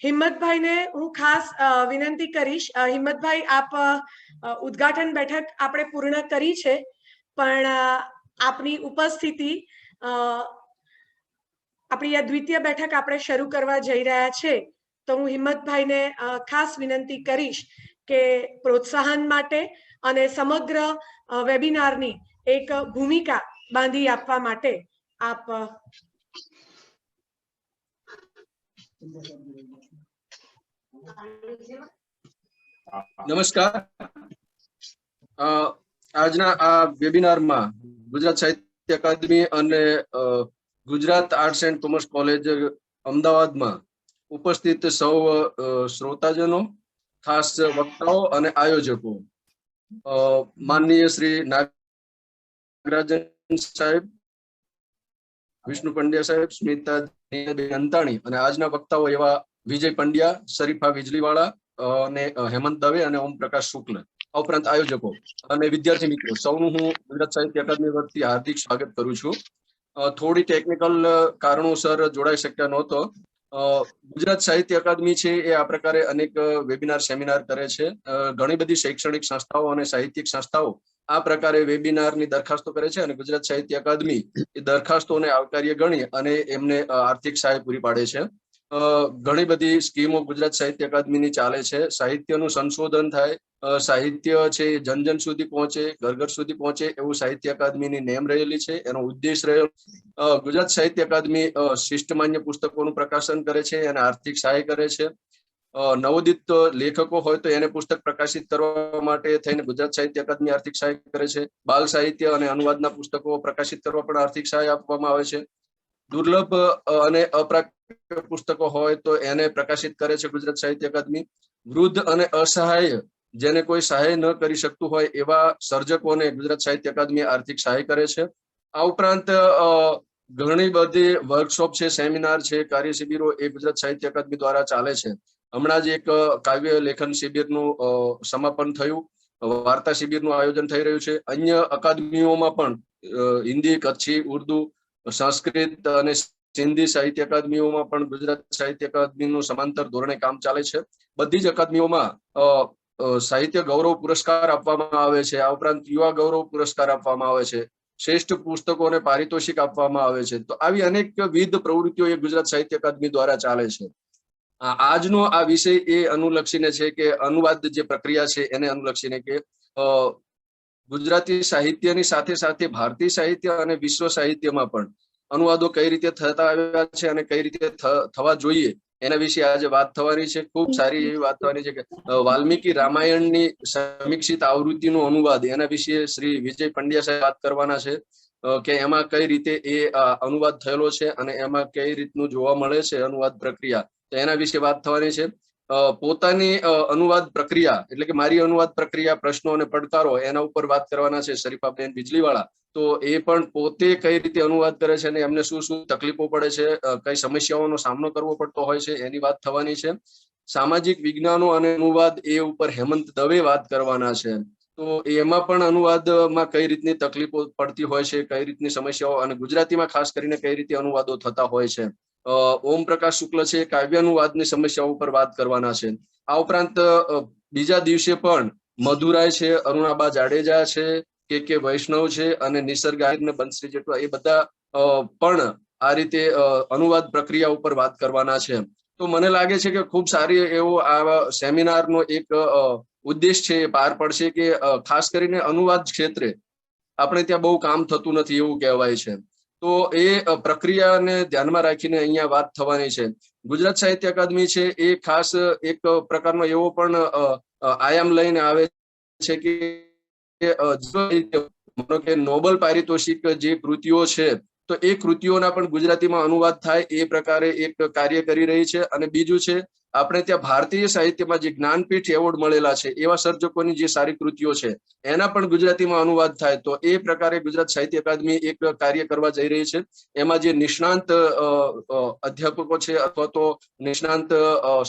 હિંમતભાઈ ને હું ખાસ વિનંતી કરીશ. હિંમતભાઈ, આપ ઉદ્ઘાટન બેઠક આપણે પૂર્ણ કરી છે, પણ આપની ઉપસ્થિતિ આપણી આ દ્વિતીય બેઠક આપણે શરૂ કરવા જઈ રહ્યા છે, તો હું હિંમતભાઈને ખાસ વિનંતી કરીશ કે પ્રોત્સાહન માટે અને સમગ્ર વેબિનારની એક ભૂમિકા બાંધી આપવા માટે આપ નમસ્કાર. આજના આ વેબિનારમાં ગુજરાત સાહિત્ય અકાદમી અને Gujarat arts and commerce college અમદાવાદમાં ઉપસ્થિત સૌ શ્રોતાજનો, ખાસ વક્તાઓ અને આયોજકો, માનનીય શ્રી નાગરાજન સાહેબ, વિષ્ણુ પંડ્યા સાહેબ, સ્મિતા અંતાણી અને આજના વક્તાઓ એવા વિજય પંડ્યા, શરીફા વીજળીવાળા અને હેમંત દવે અને ઓમ પ્રકાશ શુક્લ, આ ઉપરાંત આયોજકો અને વિદ્યાર્થી મિત્રો, સૌનું હું ગુજરાત સાહિત્ય અકાદમી વતી હાર્દિક સ્વાગત કરું છું. થોડી ટેકનિકલ કારણોસર જોડાઈ શક્યા નહોતો. ગુજરાત સાહિત્ય અકાદમી છે એ આ પ્રકારે અનેક વેબિનાર સેમિનાર કરે છે. ઘણી બધી શૈક્ષણિક સંસ્થાઓ અને સાહિત્યિક સંસ્થાઓ આ પ્રકારે વેબિનારની દરખાસ્તો કરે છે અને ગુજરાત સાહિત્ય અકાદમી એ દરખાસ્તોને આવકાર્ય ગણી અને એમને આર્થિક સહાય પૂરી પાડે છે. ઘણી બધી સ્કીમો ગુજરાત સાહિત્ય અકાદમીની ચાલે છે. સાહિત્યનું સંશોધન થાય, સાહિત્ય છે જન જન સુધી પહોંચે, ઘર ઘર સુધી પહોંચે એવું સાહિત્ય અકાદમીની નેમ રહેલી છે, એનો ઉદ્દેશ રહ્યો. ગુજરાત સાહિત્ય અકાદમી શિષ્ટમાન્ય પુસ્તકોનું પ્રકાશન કરે છે અને આર્થિક સહાય કરે છે. નવોદિત લેખકો હોય તો એને પુસ્તક પ્રકાશિત કરવા માટે થઈને ગુજરાત સાહિત્ય અકાદમી આર્થિક સહાય કરે છે. બાલ સાહિત્ય અને અનુવાદના પુસ્તકો પ્રકાશિત કરવા પણ આર્થિક સહાય આપવામાં આવે છે. દુર્લભ અને અપ્રાપ્ય પુસ્તકો હોય તો એને પ્રકાશિત કરે છે ગુજરાત સાહિત્ય અકાદમી. વૃદ્ધ અને અસહાય, જેને કોઈ સહાય ન કરી શકતું હોય એવા સર્જકોને ગુજરાત સાહિત્ય અકાદમી આર્થિક સહાય કરે છે. આ ઉપરાંત ઘણી બધી વર્કશોપ છે, સેમિનાર છે, કાર્ય શિબિરો એ ગુજરાત સાહિત્ય અકાદમી દ્વારા ચાલે છે. હમણાં જ એક કાવ્ય લેખન શિબિરનું સમાપન થયું, વાર્તા શિબિરનું આયોજન થઈ રહ્યું છે. અન્ય અકાદમીઓમાં પણ હિન્દી, કચ્છી, ઉર્દુ, સંસ્કૃત અને સિંધી સાહિત્ય અકાદમીઓમાં પણ ગુજરાત સાહિત્ય અકાદમીનું સમાંતર ધોરણે કામ ચાલે છે. બધી જ અકાદમીઓમાં સાહિત્ય ગૌરવ પુરસ્કાર આપવામાં આવે છે. આ ઉપરાંત યુવા ગૌરવ પુરસ્કાર આપવામાં આવે છે. શ્રેષ્ઠ પુસ્તકોને પારિતોષિક આપવામાં આવે છે. તો આવી અનેકવિધ પ્રવૃત્તિઓ એ ગુજરાત સાહિત્ય અકાદમી દ્વારા ચાલે છે. આજનો આ વિષય એ અનુલક્ષીને છે કે અનુવાદ જે પ્રક્રિયા છે એને અનુલક્ષીને કે ગુજરાતી સાહિત્યની સાથે સાથે ભારતીય સાહિત્ય અને વિશ્વ સાહિત્યમાં પણ અનુવાદો કઈ રીતે થતા આવ્યા છે અને કઈ રીતે થવા જોઈએ એના વિશે આજે વાત થવાની છે. ખૂબ સારી એવી વાત થવાની છે કે વાલ્મીકી રામાયણની સમીક્ષિત આવૃત્તિનો અનુવાદ, એના વિશે શ્રી વિજય પંડ્યા સાહેબ વાત કરવાના છે કે એમાં કઈ રીતે એ અનુવાદ થયેલો છે અને એમાં કઈ રીતનું જોવા મળે છે અનુવાદ પ્રક્રિયા, તો એના વિશે વાત થવાની છે. પોતાની અનુવાદ પ્રક્રિયા એટલે કે મારી અનુવાદ પ્રક્રિયા, પ્રશ્નો અને પડકારો, એના ઉપર વાત કરવાના છે શરીફાબેન વીજળીવાળા. તો એ પણ પોતે કઈ રીતે અનુવાદ કરે છે અને એમને શું શું તકલીફો પડે છે, કઈ સમસ્યાઓનો સામનો કરવો પડતો હોય છે, એની વાત થવાની છે. સામાજિક વિજ્ઞાનો અને અનુવાદ એ ઉપર હેમંત દવે વાત કરવાના છે. તો એમાં પણ અનુવાદમાં કઈ રીતની તકલીફો પડતી હોય છે, કઈ રીતની સમસ્યાઓ, અને ગુજરાતીમાં ખાસ કરીને કઈ રીતે અનુવાદો થતા હોય છે. ઓમ પ્રકાશ શુક્લ છે કાવ્યાનુવાદની સમસ્યાઓ ઉપર વાત કરવાના છે. આ ઉપરાંત બીજા દિવસે પણ મધુરાય છે, અરુણાબા જાડેજા છે, કે વૈષ્ણવ છે અને નિસર્ગ આહિર ને બંસરી જેટલા એ બધા પણ આ રીતે અનુવાદ પ્રક્રિયા ઉપર વાત કરવાના છે. તો મને લાગે છે કે ખૂબ સારી એવો આ સેમિનારનો એક ઉદ્દેશ છે એ પાર પડશે કે ખાસ કરીને અનુવાદ ક્ષેત્રે આપણે ત્યાં બહુ કામ થતું નથી એવું કહેવાય છે. તો એ પ્રક્રિયાને ધ્યાનમાં રાખીને અહીંયા વાત થવાની છે. ગુજરાત સાહિત્ય અકાદમી છે એ ખાસ એક પ્રકારનો એવો પણ આયામ લઈને આવે છે કે નોબલ પારિતોષિક જે કૃતિઓ છે તો એ કૃતિઓના પણ ગુજરાતીમાં અનુવાદ થાય એ પ્રકારે એક કાર્ય કરી રહી છે. અને બીજું છે આપણે ત્યાં ભારતીય સાહિત્યમાં જે જ્ઞાનપીઠ એવોર્ડ મળેલા છે એવા સર્જકોની જે સારી કૃતિઓ છે એના પણ ગુજરાતીમાં અનુવાદ થાય, તો એ પ્રકારે ગુજરાત સાહિત્ય અકાદમી એક કાર્ય કરવા જઈ રહી છે. એમાં જે નિષ્ણાંત અધ્યાપકો છે અથવા તો નિષ્ણાંત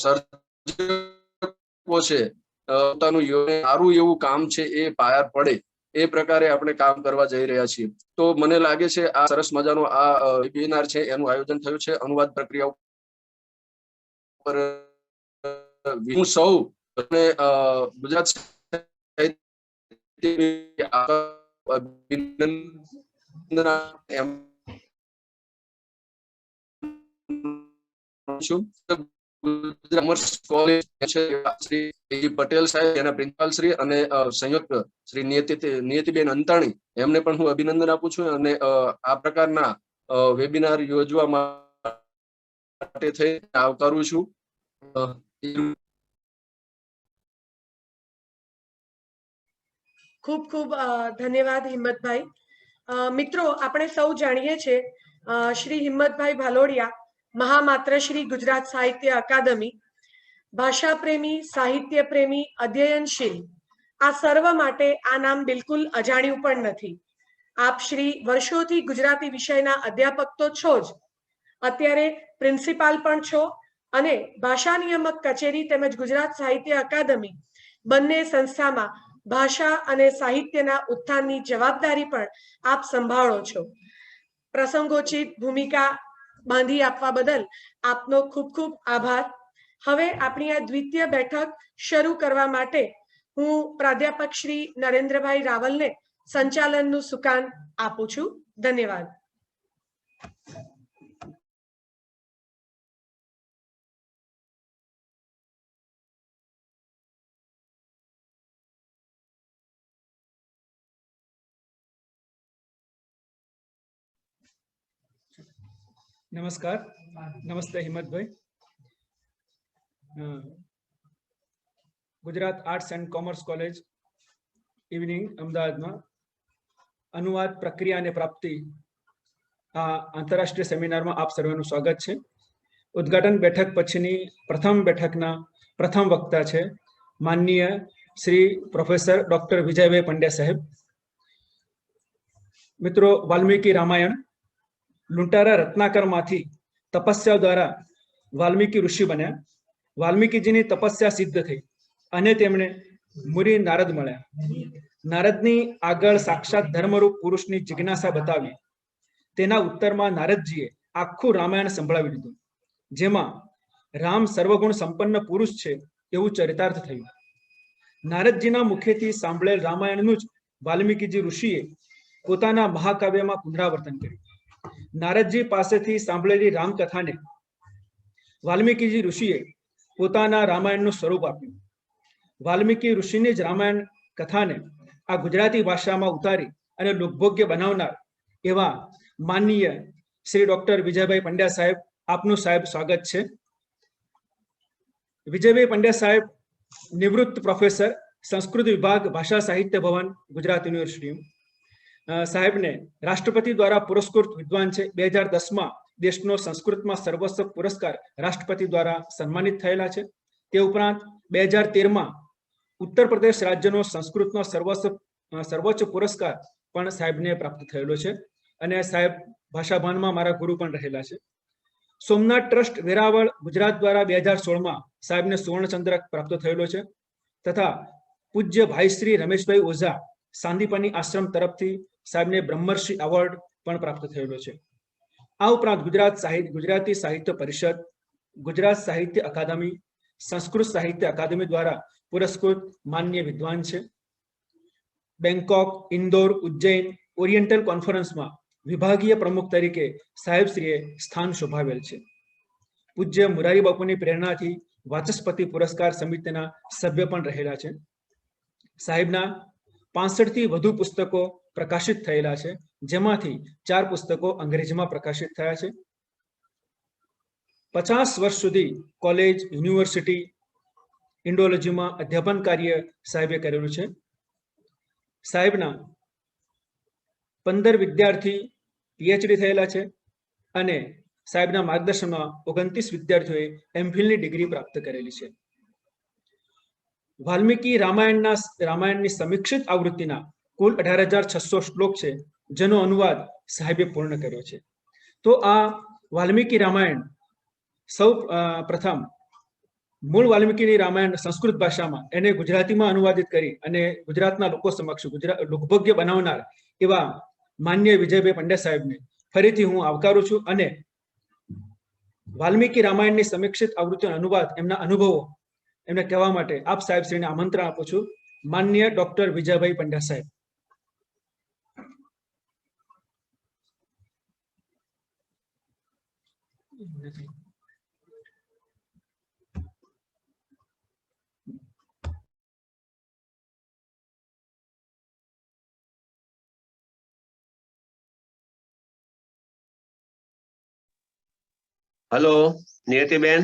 સર્જકો છે પોતાનું સારું એવું કામ છે એ પાર પડે એ પ્રકારે આપણે કામ કરવા જઈ રહ્યા છીએ. તો મને લાગે છે આ સરસ મજાનો આ વેબિનાર છે એનું આયોજન થયું છે અનુવાદ પ્રક્રિયા પર હું સૌ અને ગુજરાત કોમર્સ કોલેજ શ્રી પટેલ સાહેબ, એના પ્રિન્સિપાલ શ્રી અને સંયુક્ત શ્રી નિયતિબેન અંતાણી, એમને પણ હું અભિનંદન આપું છું. અને આ પ્રકારના વેબિનાર યોજવા માટે થઈ આવકારું છું. ખૂબ ખૂબ ધન્યવાદ હિંમતભાઈ. મિત્રો, આપણે સૌ જાણીએ છીએ શ્રી હિંમતભાઈ ભાલોડિયા મહામાત્ર શ્રી ગુજરાત સાહિત્ય અકાદમી, ભાષા પ્રેમી, સાહિત્ય પ્રેમી, અધ્યયનશીલ, આ સર્વ માટે આ નામ બિલકુલ અજાણ્યું પણ નથી. આપ શ્રી વર્ષોથી ગુજરાતી વિષયના અધ્યાપક તો છો જ, અત્યારે પ્રિન્સિપાલ પણ છો અને ભાષા નિયામક કચેરી તેમજ ગુજરાત સાહિત્ય અકાદમી બંને સંસ્થામાં ભાષા અને સાહિત્યના ઉત્થાનની જવાબદારી પણ આપ સંભાળો છો. પ્રસંગોચિત ભૂમિકા બાંધી આપવા બદલ આપનો ખૂબ ખૂબ આભાર. હવે આપણી આ દ્વિતીય બેઠક શરૂ કરવા માટે હું પ્રાધ્યાપક શ્રી નરેન્દ્રભાઈ રાવલને સંચાલનનું સુકાન આપું છું. ધન્યવાદ. નમસ્કાર. નમસ્તે Himmatbhai. Gujarat arts and commerce college evening અમદાવાદમાં અનુવાદ પ્રક્રિયા અને પ્રાપ્તિ આ આંતરરાષ્ટ્રીય સેમિનારમાં આપ સર્વેનું સ્વાગત છે. ઉદ્ઘાટન બેઠક પછીની પ્રથમ બેઠકના પ્રથમ વક્તા છે માનનીય શ્રી પ્રોફેસર ડોક્ટર વિજયભાઈ પંડ્યા સાહેબ. મિત્રો, વાલ્મીકી રામાયણ લૂંટારા રત્નાકરમાંથી તપસ્યા દ્વારા વાલ્મીકી ઋષિ બન્યા. વાલ્મીકીજીની તપસ્યા સિદ્ધ થઈ અને તેમણે મુનિ નારદ મળ્યા. નારદની આગળ સાક્ષાત ધર્મરૂપ પુરુષની જિજ્ઞાસા બતાવી. તેના ઉત્તરમાં નારદજીએ આખું રામાયણ સંભળાવી દીધું, જેમાં રામ સર્વગુણ સંપન્ન પુરુષ છે એવું ચરિતાર્થ થયું. નારદજીના મુખેથી સાંભળેલ રામાયણનું જ વાલ્મીકીજી ઋષિએ પોતાના મહાકાવ્યમાં પુનરાવર્તન કર્યું. નારદજી પાસેથી સાંભળેલી રામકથાને વાલ્મીકીજી ઋષિએ પોતાના રામાયણનું સ્વરૂપ આપ્યું. વાલ્મીકી ઋષિની જ રામાયણ કથાને આ ગુજરાતી ભાષામાં ઉતારી અને લોકભોગ્ય બનાવનાર એવા માનનીય શ્રી ડોક્ટર વિજયભાઈ પંડ્યા સાહેબ, આપનું સાહેબ સ્વાગત છે. વિજયભાઈ પંડ્યા સાહેબ નિવૃત્ત પ્રોફેસર, સંસ્કૃત વિભાગ, ભાષા સાહિત્ય ભવન, ગુજરાત યુનિવર્સિટી. સાહેબને રાષ્ટ્રપતિ દ્વારા પુરસ્કૃત વિદ્વાન છે. 2010માં દેશનો સંસ્કૃતમાં સર્વોચ્ચ પુરસ્કાર રાષ્ટ્રપતિ દ્વારા સન્માનિત થયેલા છે. તે ઉપરાંત 2013માં ઉત્તર પ્રદેશ રાજ્યનો સંસ્કૃતનો સર્વોચ્ચ પુરસ્કાર પણ સાહેબને પ્રાપ્ત થયેલો છે. અને સાહેબ ભાષાભાનમાં મારા ગુરુ પણ રહેલા છે. સોમનાથ ટ્રસ્ટ વેરાવળ ગુજરાત દ્વારા 2016માં સાહેબને સુવર્ણચંદ્રક પ્રાપ્ત થયેલો છે. તથા પૂજ્ય ભાઈ શ્રી રમેશભાઈ ઓઝા સાંદીપની આશ્રમ તરફથી સાહેબને બ્રહ્મર્ષિ એવોર્ડ પણ પ્રાપ્ત થયેલો છે. આ ઉપરાંત ગુજરાતી સાહિત્ય પરિષદ, ગુજરાત સાહિત્ય અકાદમી, સંસ્કૃત સાહિત્ય અકાદમી દ્વારા પુરસ્કૃત માન્ય વિદ્વાન છે. બેંકોક, ઇન્દોર, ઉજ્જૈન ઓરિએન્ટલ કોન્ફરન્સમાં વિભાગીય પ્રમુખ તરીકે સાહેબશ્રીએ સ્થાન શોભાવેલ છે. પૂજ્ય મુરારી બાપુની પ્રેરણાથી વાચસ્પતિ પુરસ્કાર સમિતિના સભ્ય પણ રહેલા છે. સાહેબના 65 થી વધુ પુસ્તકો પ્રકાશિત થયેલા છે, જેમાંથી 4 પુસ્તકો અંગ્રેજીમાં પ્રકાશિત થયા છે. 50 વર્ષ સુધી કોલેજ, યુનિવર્સિટી, ઇન્ડોલોજીમાં અધ્યાપન કાર્ય સાહેબે કરેલું છે. સાહેબના 15 વિદ્યાર્થી પીએચડી થયેલા છે અને સાહેબના માર્ગદર્શનમાં 29 વિદ્યાર્થીઓએ એમફિલની ડિગ્રી પ્રાપ્ત કરેલી છે. વાલ્મીકી રામાયણની સમીક્ષિત આવૃત્તિના કુલ 18,600 શ્લોક છે, જેનો અનુવાદ સાહેબે પૂર્ણ કર્યો છે. તો આ વાલ્મીકી રામાયણ સૌ પ્રથમ મૂળ વાલ્મીકીની રામાયણ સંસ્કૃત ભાષામાં એને ગુજરાતીમાં અનુવાદિત કરી અને ગુજરાતના લોકો સમક્ષ લોકભોગ્ય બનાવનાર એવા માન્ય વિજયભાઈ પંડ્યા સાહેબને ફરીથી હું આવકારું છું અને વાલ્મીકી રામાયણની સમીક્ષિત આવૃત્તિનો અનુવાદ, એમના અનુભવો એમને કહેવા માટે આપ સાહેબ શ્રીને આમંત્રણ આપું છું. માનનીય ડોક્ટર વિજયભાઈ પંડ્યા સાહેબ. હેલો નિયતિબેન.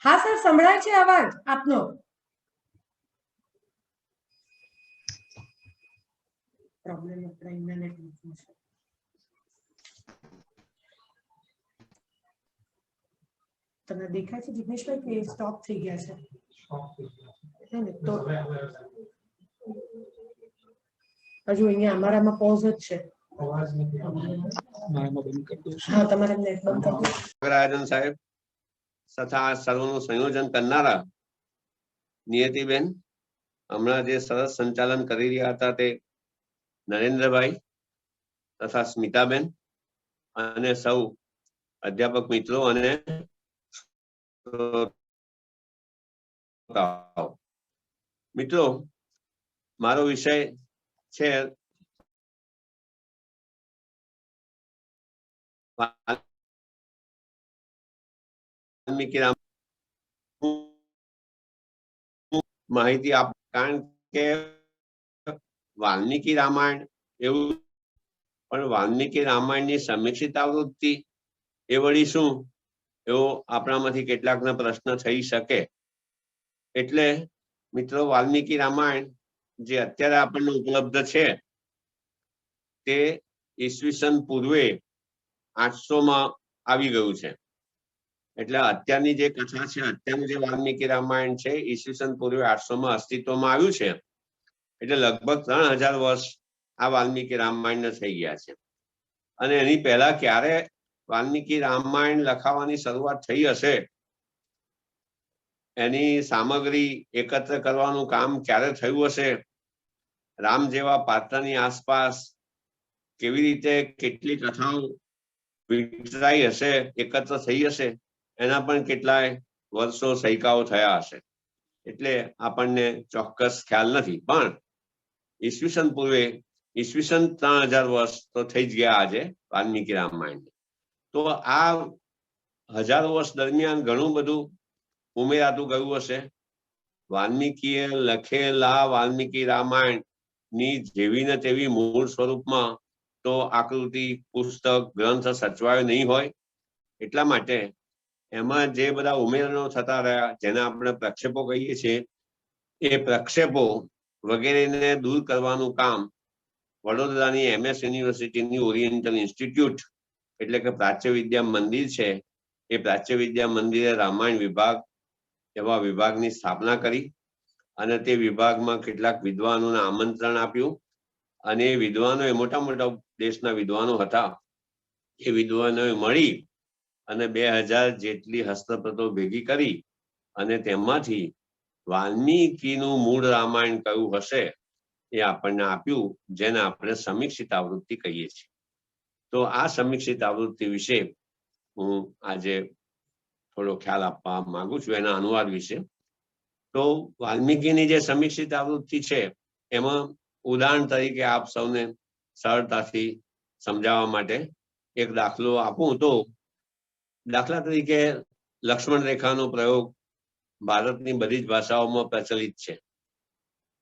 હા સર, સંભળાય છે અવાજ આપનો. પ્રોબ્લેમ આપણા ઇન્ટરનેટમાં છે. તમને દેખાય છે જિગ્નેશભાઈ કે સ્ટોપ થઈ ગયા છે? તો હજુ અહીંયા અમારામાં પોઝ જ છે. હા, તમારે નેટ બંધ કરી દો. રાજન સાહેબ તથા સર્વનું સંયોજન કરનારા નિયતિબેન, હમણાં જે સરસ સંચાલન કરી રહ્યા હતા તે નરેન્દ્રભાઈ તથા સ્મિતાબેન અને સૌ અધ્યાપક મિત્રો અને મિત્રો, મારો વિષય છે વાલ્મીકી માહિતી આપ, કારણ કે વાલ્મીકી રામાયણ એવું, પણ વાલ્મીકી રામાયણની સમીક્ષિત આવૃત્તિ એ વળી શું, એવો આપણામાંથી કેટલાકનો પ્રશ્ન થઈ શકે. એટલે મિત્રો, વાલ્મીકી રામાયણ જે અત્યારે આપણને ઉપલબ્ધ છે તે ઈસવીસન પૂર્વે 800માં આવી ગયું છે. એટલે અત્યારની જે કથા છે, અત્યારનું જે વાલ્મીકી રામાયણ છે, ઈસવીસન પૂર્વે 800માં અસ્તિત્વમાં આવ્યું છે. એટલે લગભગ 3000 વર્ષ આ વાલ્મીકી રામાયણને થઈ ગયા છે. અને એની પહેલા ક્યારે વાલ્મીકી રામાયણ લખાવાની શરૂઆત થઈ હશે, એની સામગ્રી એકત્ર કરવાનું કામ ક્યારે થયું હશે, રામ જેવા પાત્રની આસપાસ કેવી રીતે કેટલી કથાઓ વિતરાઈ હશે, એકત્ર થઈ હશે, એના પણ કેટલાય વર્ષો સૈકાઓ થયા હશે. એટલે આપણને ચોક્કસ ખ્યાલ નથી. પણ ઈસવીસન પૂર્વે ઈસવીસન 3000 વર્ષ તો થઈ જ ગયા આજે વાલ્મીકી રામાયણ. તો આ હજારો વર્ષ દરમિયાન ઘણું બધું ઉમેરાતું ગયું હશે. વાલ્મીકીએ લખેલા વાલ્મીકી રામાયણ ની જેવી ને તેવી મૂળ સ્વરૂપમાં તો આકૃતિ, પુસ્તક, ગ્રંથ સચવાયો નહીં હોય. એટલા માટે એમાં જે બધા ઉમેરણો થતા રહ્યા, જેને આપણે પ્રક્ષેપો કહીએ છીએ, એ પ્રક્ષેપો વગેરેને દૂર કરવાનું કામ વડોદરાની MS યુનિવર્સિટીની ઓરિએન્ટલ ઇન્સ્ટિટ્યૂટ એટલે કે પ્રાચ્ય વિદ્યા મંદિર છે, એ પ્રાચ્ય વિદ્યા મંદિરે રામાયણ વિભાગ એવા વિભાગની સ્થાપના કરી અને તે વિભાગમાં કેટલાક વિદ્વાનોને આમંત્રણ આપ્યું. અને એ વિદ્વાનો એ મોટા મોટા દેશના વિદ્વાનો હતા. એ વિદ્વાનોએ મળી અને 2000 જેટલી હસ્તપ્રતો ભેગી કરી અને તેમાંથી વાલ્મીકીનું મૂળ રામાયણ કયું હશે એ આપણને આપ્યું, જેને આપણે સમીક્ષિત આવૃત્તિ કહીએ છીએ. તો આ સમીક્ષિત આવૃત્તિ વિશે હું આજે થોડો ખ્યાલ આપવા માંગુ છું, એના અનુવાદ વિશે. તો વાલ્મીકીની જે સમીક્ષિત આવૃત્તિ છે, એમાં ઉદાહરણ તરીકે આપ સૌને સરળતાથી સમજાવવા માટે એક દાખલો આપું તો, દાખલા તરીકે લક્ષ્મણ રેખાનો પ્રયોગ ભારતની બધી જ ભાષાઓમાં પ્રચલિત છે.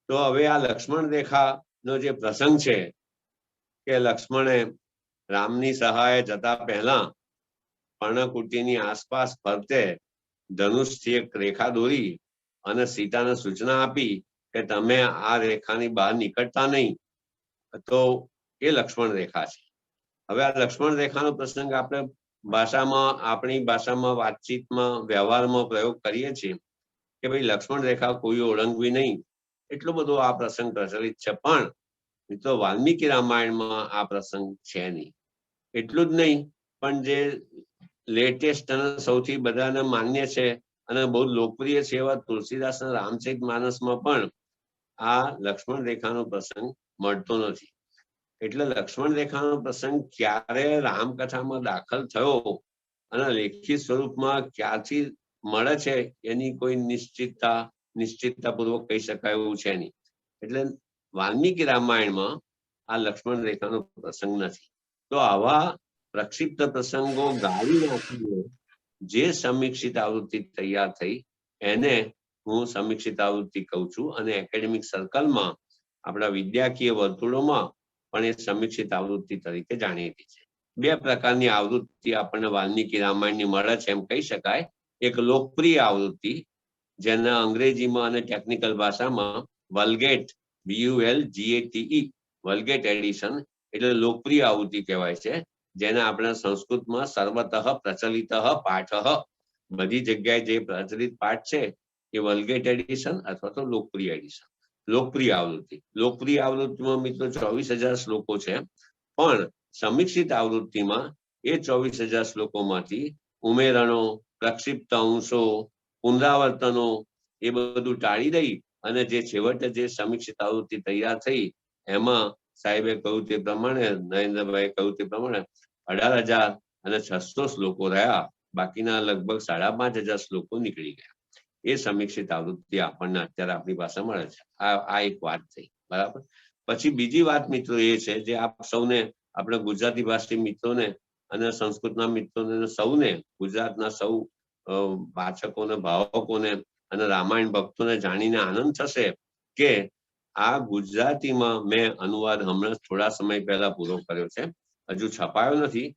તો હવે આ લક્ષ્મણ રેખાનો જે પ્રસંગ છે કે લક્ષ્મણે રામની સહાયે જતા પહેલા પર્ણકુટીની આસપાસ ફરતે ધનુષથી એક રેખા દોરી અને સીતાને સૂચના આપી કે તમે આ રેખાની બહાર નીકળતા નહીં. તો એ લક્ષ્મણ રેખા છે. હવે આ લક્ષ્મણ રેખાનો પ્રસંગ આપણે ભાષામાં, આપણી ભાષામાં, વાતચીતમાં, વ્યવહારમાં પ્રયોગ કરીએ છીએ કે ભાઈ લક્ષ્મણ રેખા કોઈ ઓળંગવી નહીં. એટલો બધો આ પ્રસંગ પ્રચલિત છે. પણ મિત્રો, વાલ્મીકી રામાયણમાં આ પ્રસંગ છે નહીં. એટલું જ નહીં, પણ જે લેટેસ્ટ અને સૌથી બધાને માન્ય છે અને બહુ લોકપ્રિય છે એવા તુલસીદાસના રામચરિત માનસમાં પણ આ લક્ષ્મણ રેખાનો પ્રસંગ મળતો નથી. એટલે લક્ષ્મણ રેખાનો પ્રસંગ ક્યારે રામકથામાં દાખલ થયો અને લેખિત સ્વરૂપમાં ક્યારથી મળે છે એની કોઈ નિશ્ચિતતાપૂર્વક કહી શકાય એવું છે નહીં. એટલે વાલ્મીકી રામાયણમાં આ લક્ષ્મણ રેખાનો પ્રસંગ નથી. તો આવા પ્રક્ષિપ્ત પ્રસંગો ગાળી નાખીને જે સમીક્ષિત આવૃત્તિ તૈયાર થઈ એને હું સમીક્ષિત આવૃત્તિ કહું છું, અને એકેડેમિક સર્કલમાં આપણા વિદ્યાકીય વર્તુળોમાં પણ એ સમીક્ષિત આવૃત્તિ તરીકે જાણીતી છે. બે પ્રકારની આવૃત્તિ આપણને વાલ્મીકી રામાયણની મળે છે એમ કહી શકાય. એક લોકપ્રિય આવૃત્તિ, જેના અંગ્રેજીમાં અને ટેકનિકલ ભાષામાં વલ્ગેટ, VULGATE, વલ્ગેટ એડિશન એટલે લોકપ્રિય આવૃત્તિ કહેવાય છે, જેને આપણે સંસ્કૃતમાં સર્વતઃ પ્રચલિત પાઠ, બધી જગ્યાએ જે પ્રચલિત પાઠ છે એ વલ્ગેટ એડિશન અથવા તો લોકપ્રિય એડિશન. લોકપ્રિય આવૃત્તિ, લોકપ્રિય આવૃત્તિમાં મિત્રો 24,000 શ્લોકો છે, પણ સમીક્ષિત આવૃત્તિમાં એ 24,000 શ્લોકોમાંથી ઉમેરણો, પ્રક્ષિપ્ત અંશો, પુનરાવર્તનો એ બધું ટાળી દઈ અને જે છેવટે જે સમીક્ષિત આવૃત્તિ તૈયાર થઈ એમાં સાહેબે કહ્યું તે પ્રમાણે, નરેન્દ્રભાઈએ કહ્યું તે પ્રમાણે 18,600 શ્લોકો રહ્યા, બાકીના લગભગ 5,500 શ્લોકો નીકળી ગયા. એ સમીક્ષિત આવૃત્તિ આપણને અત્યારે આપણી પાસે મળે છે. આ એક વાત થઈ, બરાબર. પછી બીજી વાત મિત્રો એ છે, જે આપ સૌને, આપણે ગુજરાતી ભાષી મિત્રોને અને સંસ્કૃતના મિત્રોને સૌને, ગુજરાતના સૌ વાચકોને, ભાવકોને અને રામાયણ ભક્તોને જાણીને આનંદ થશે કે આ ગુજરાતીમાં મેં અનુવાદ હમણાં થોડા સમય પહેલા પૂરો કર્યો છે. હજુ છપાયો નથી,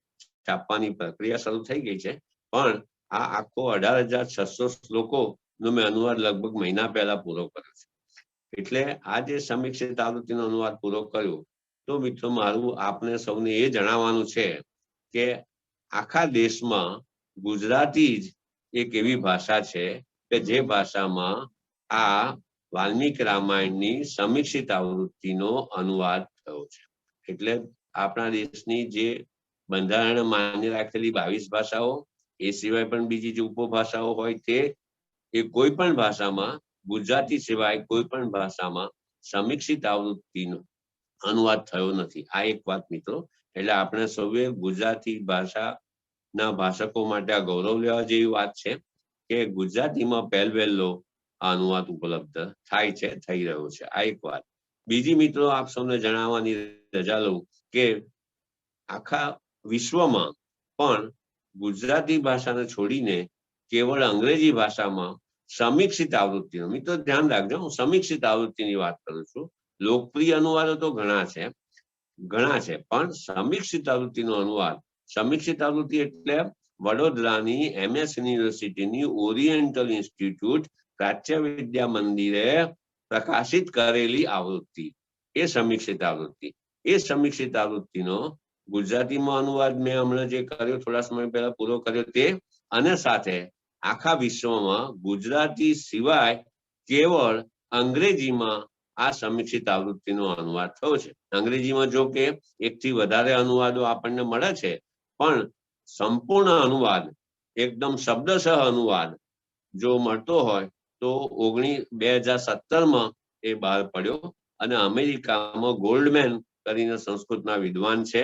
છાપવાની પ્રક્રિયા શરૂ થઈ ગઈ છે, પણ આ આખો 18,600 શ્લોકો નો મેં અનુવાદ લગભગ મહિના પહેલા પૂરો કર્યો છે. એટલે આ જે સમીક્ષિત આવૃત્તિનો અનુવાદ પૂરો કર્યો, તો મિત્રો મારું આપને સૌને એ જણાવવાનું છે કે આખા દેશમાં ગુજરાતી જ એક એવી ભાષા છે કે જે ભાષામાં આ વાલ્મીકી રામાયણની સમીક્ષિત આવૃત્તિનો અનુવાદ થયો છે. એટલે આપણા દેશની જે બંધારણ માન્ય રાખેલી 22 ભાષાઓ, એ સિવાય પણ બીજી જે ઉપભાષાઓ હોય તે, એ કોઈ પણ ભાષામાં, ગુજરાતી સિવાય કોઈ પણ ભાષામાં સમીક્ષિત આવૃત્તિનો અનુવાદ થયો નથી. આ એક વાત મિત્રો. એટલે આપણે સૌએ ગુજરાતી ભાષાના ભાષકો માટે આ ગૌરવ લેવા જેવી વાત છે કે ગુજરાતીમાં પહેલો અનુવાદ ઉપલબ્ધ થાય છે, થઈ રહ્યો છે. આ એક વાત. બીજી મિત્રો આપ સૌને જણાવવાની રજા લઉં કે આખા વિશ્વમાં પણ ગુજરાતી ભાષાને છોડીને કેવળ અંગ્રેજી ભાષામાં સમીક્ષિત આવૃત્તિનો, મિત્રો ધ્યાન રાખજો, હું સમીક્ષિત આવૃત્તિની વાત કરું છું. લોકપ્રિય અનુવાદો તો ઘણા છે, પણ સમીક્ષિત આવૃત્તિનો અનુવાદ, સમીક્ષિત આવૃત્તિ એટલે વડોદરાની MS યુનિવર્સિટીની ઓરિએન્ટલ ઇન્સ્ટિટ્યૂટ પ્રાચ્ય વિદ્યા મંદિરે પ્રકાશિત કરેલી આવૃત્તિ, એ સમીક્ષિત આવૃત્તિ. એ સમીક્ષિત આવૃત્તિનો ગુજરાતીમાં અનુવાદ મેં હમણાં જે કર્યો, થોડા સમય પહેલા પૂરો કર્યો તે, અને સાથે આખા વિશ્વમાં ગુજરાતી સિવાય કેવળ અંગ્રેજીમાં આ સમીક્ષિત આવૃત્તિનો અનુવાદ થયો છે. અંગ્રેજીમાં જો કે 1 થી વધારે અનુવાદો આપણને મળે છે, પણ સંપૂર્ણ અનુવાદ, એકદમ શબ્દશઃ અનુવાદ જો મળતો હોય તો 2017માં એ બહાર પડ્યો. અને અમેરિકામાં ગોલ્ડમેન કરીને સંસ્કૃતના વિદ્વાન છે,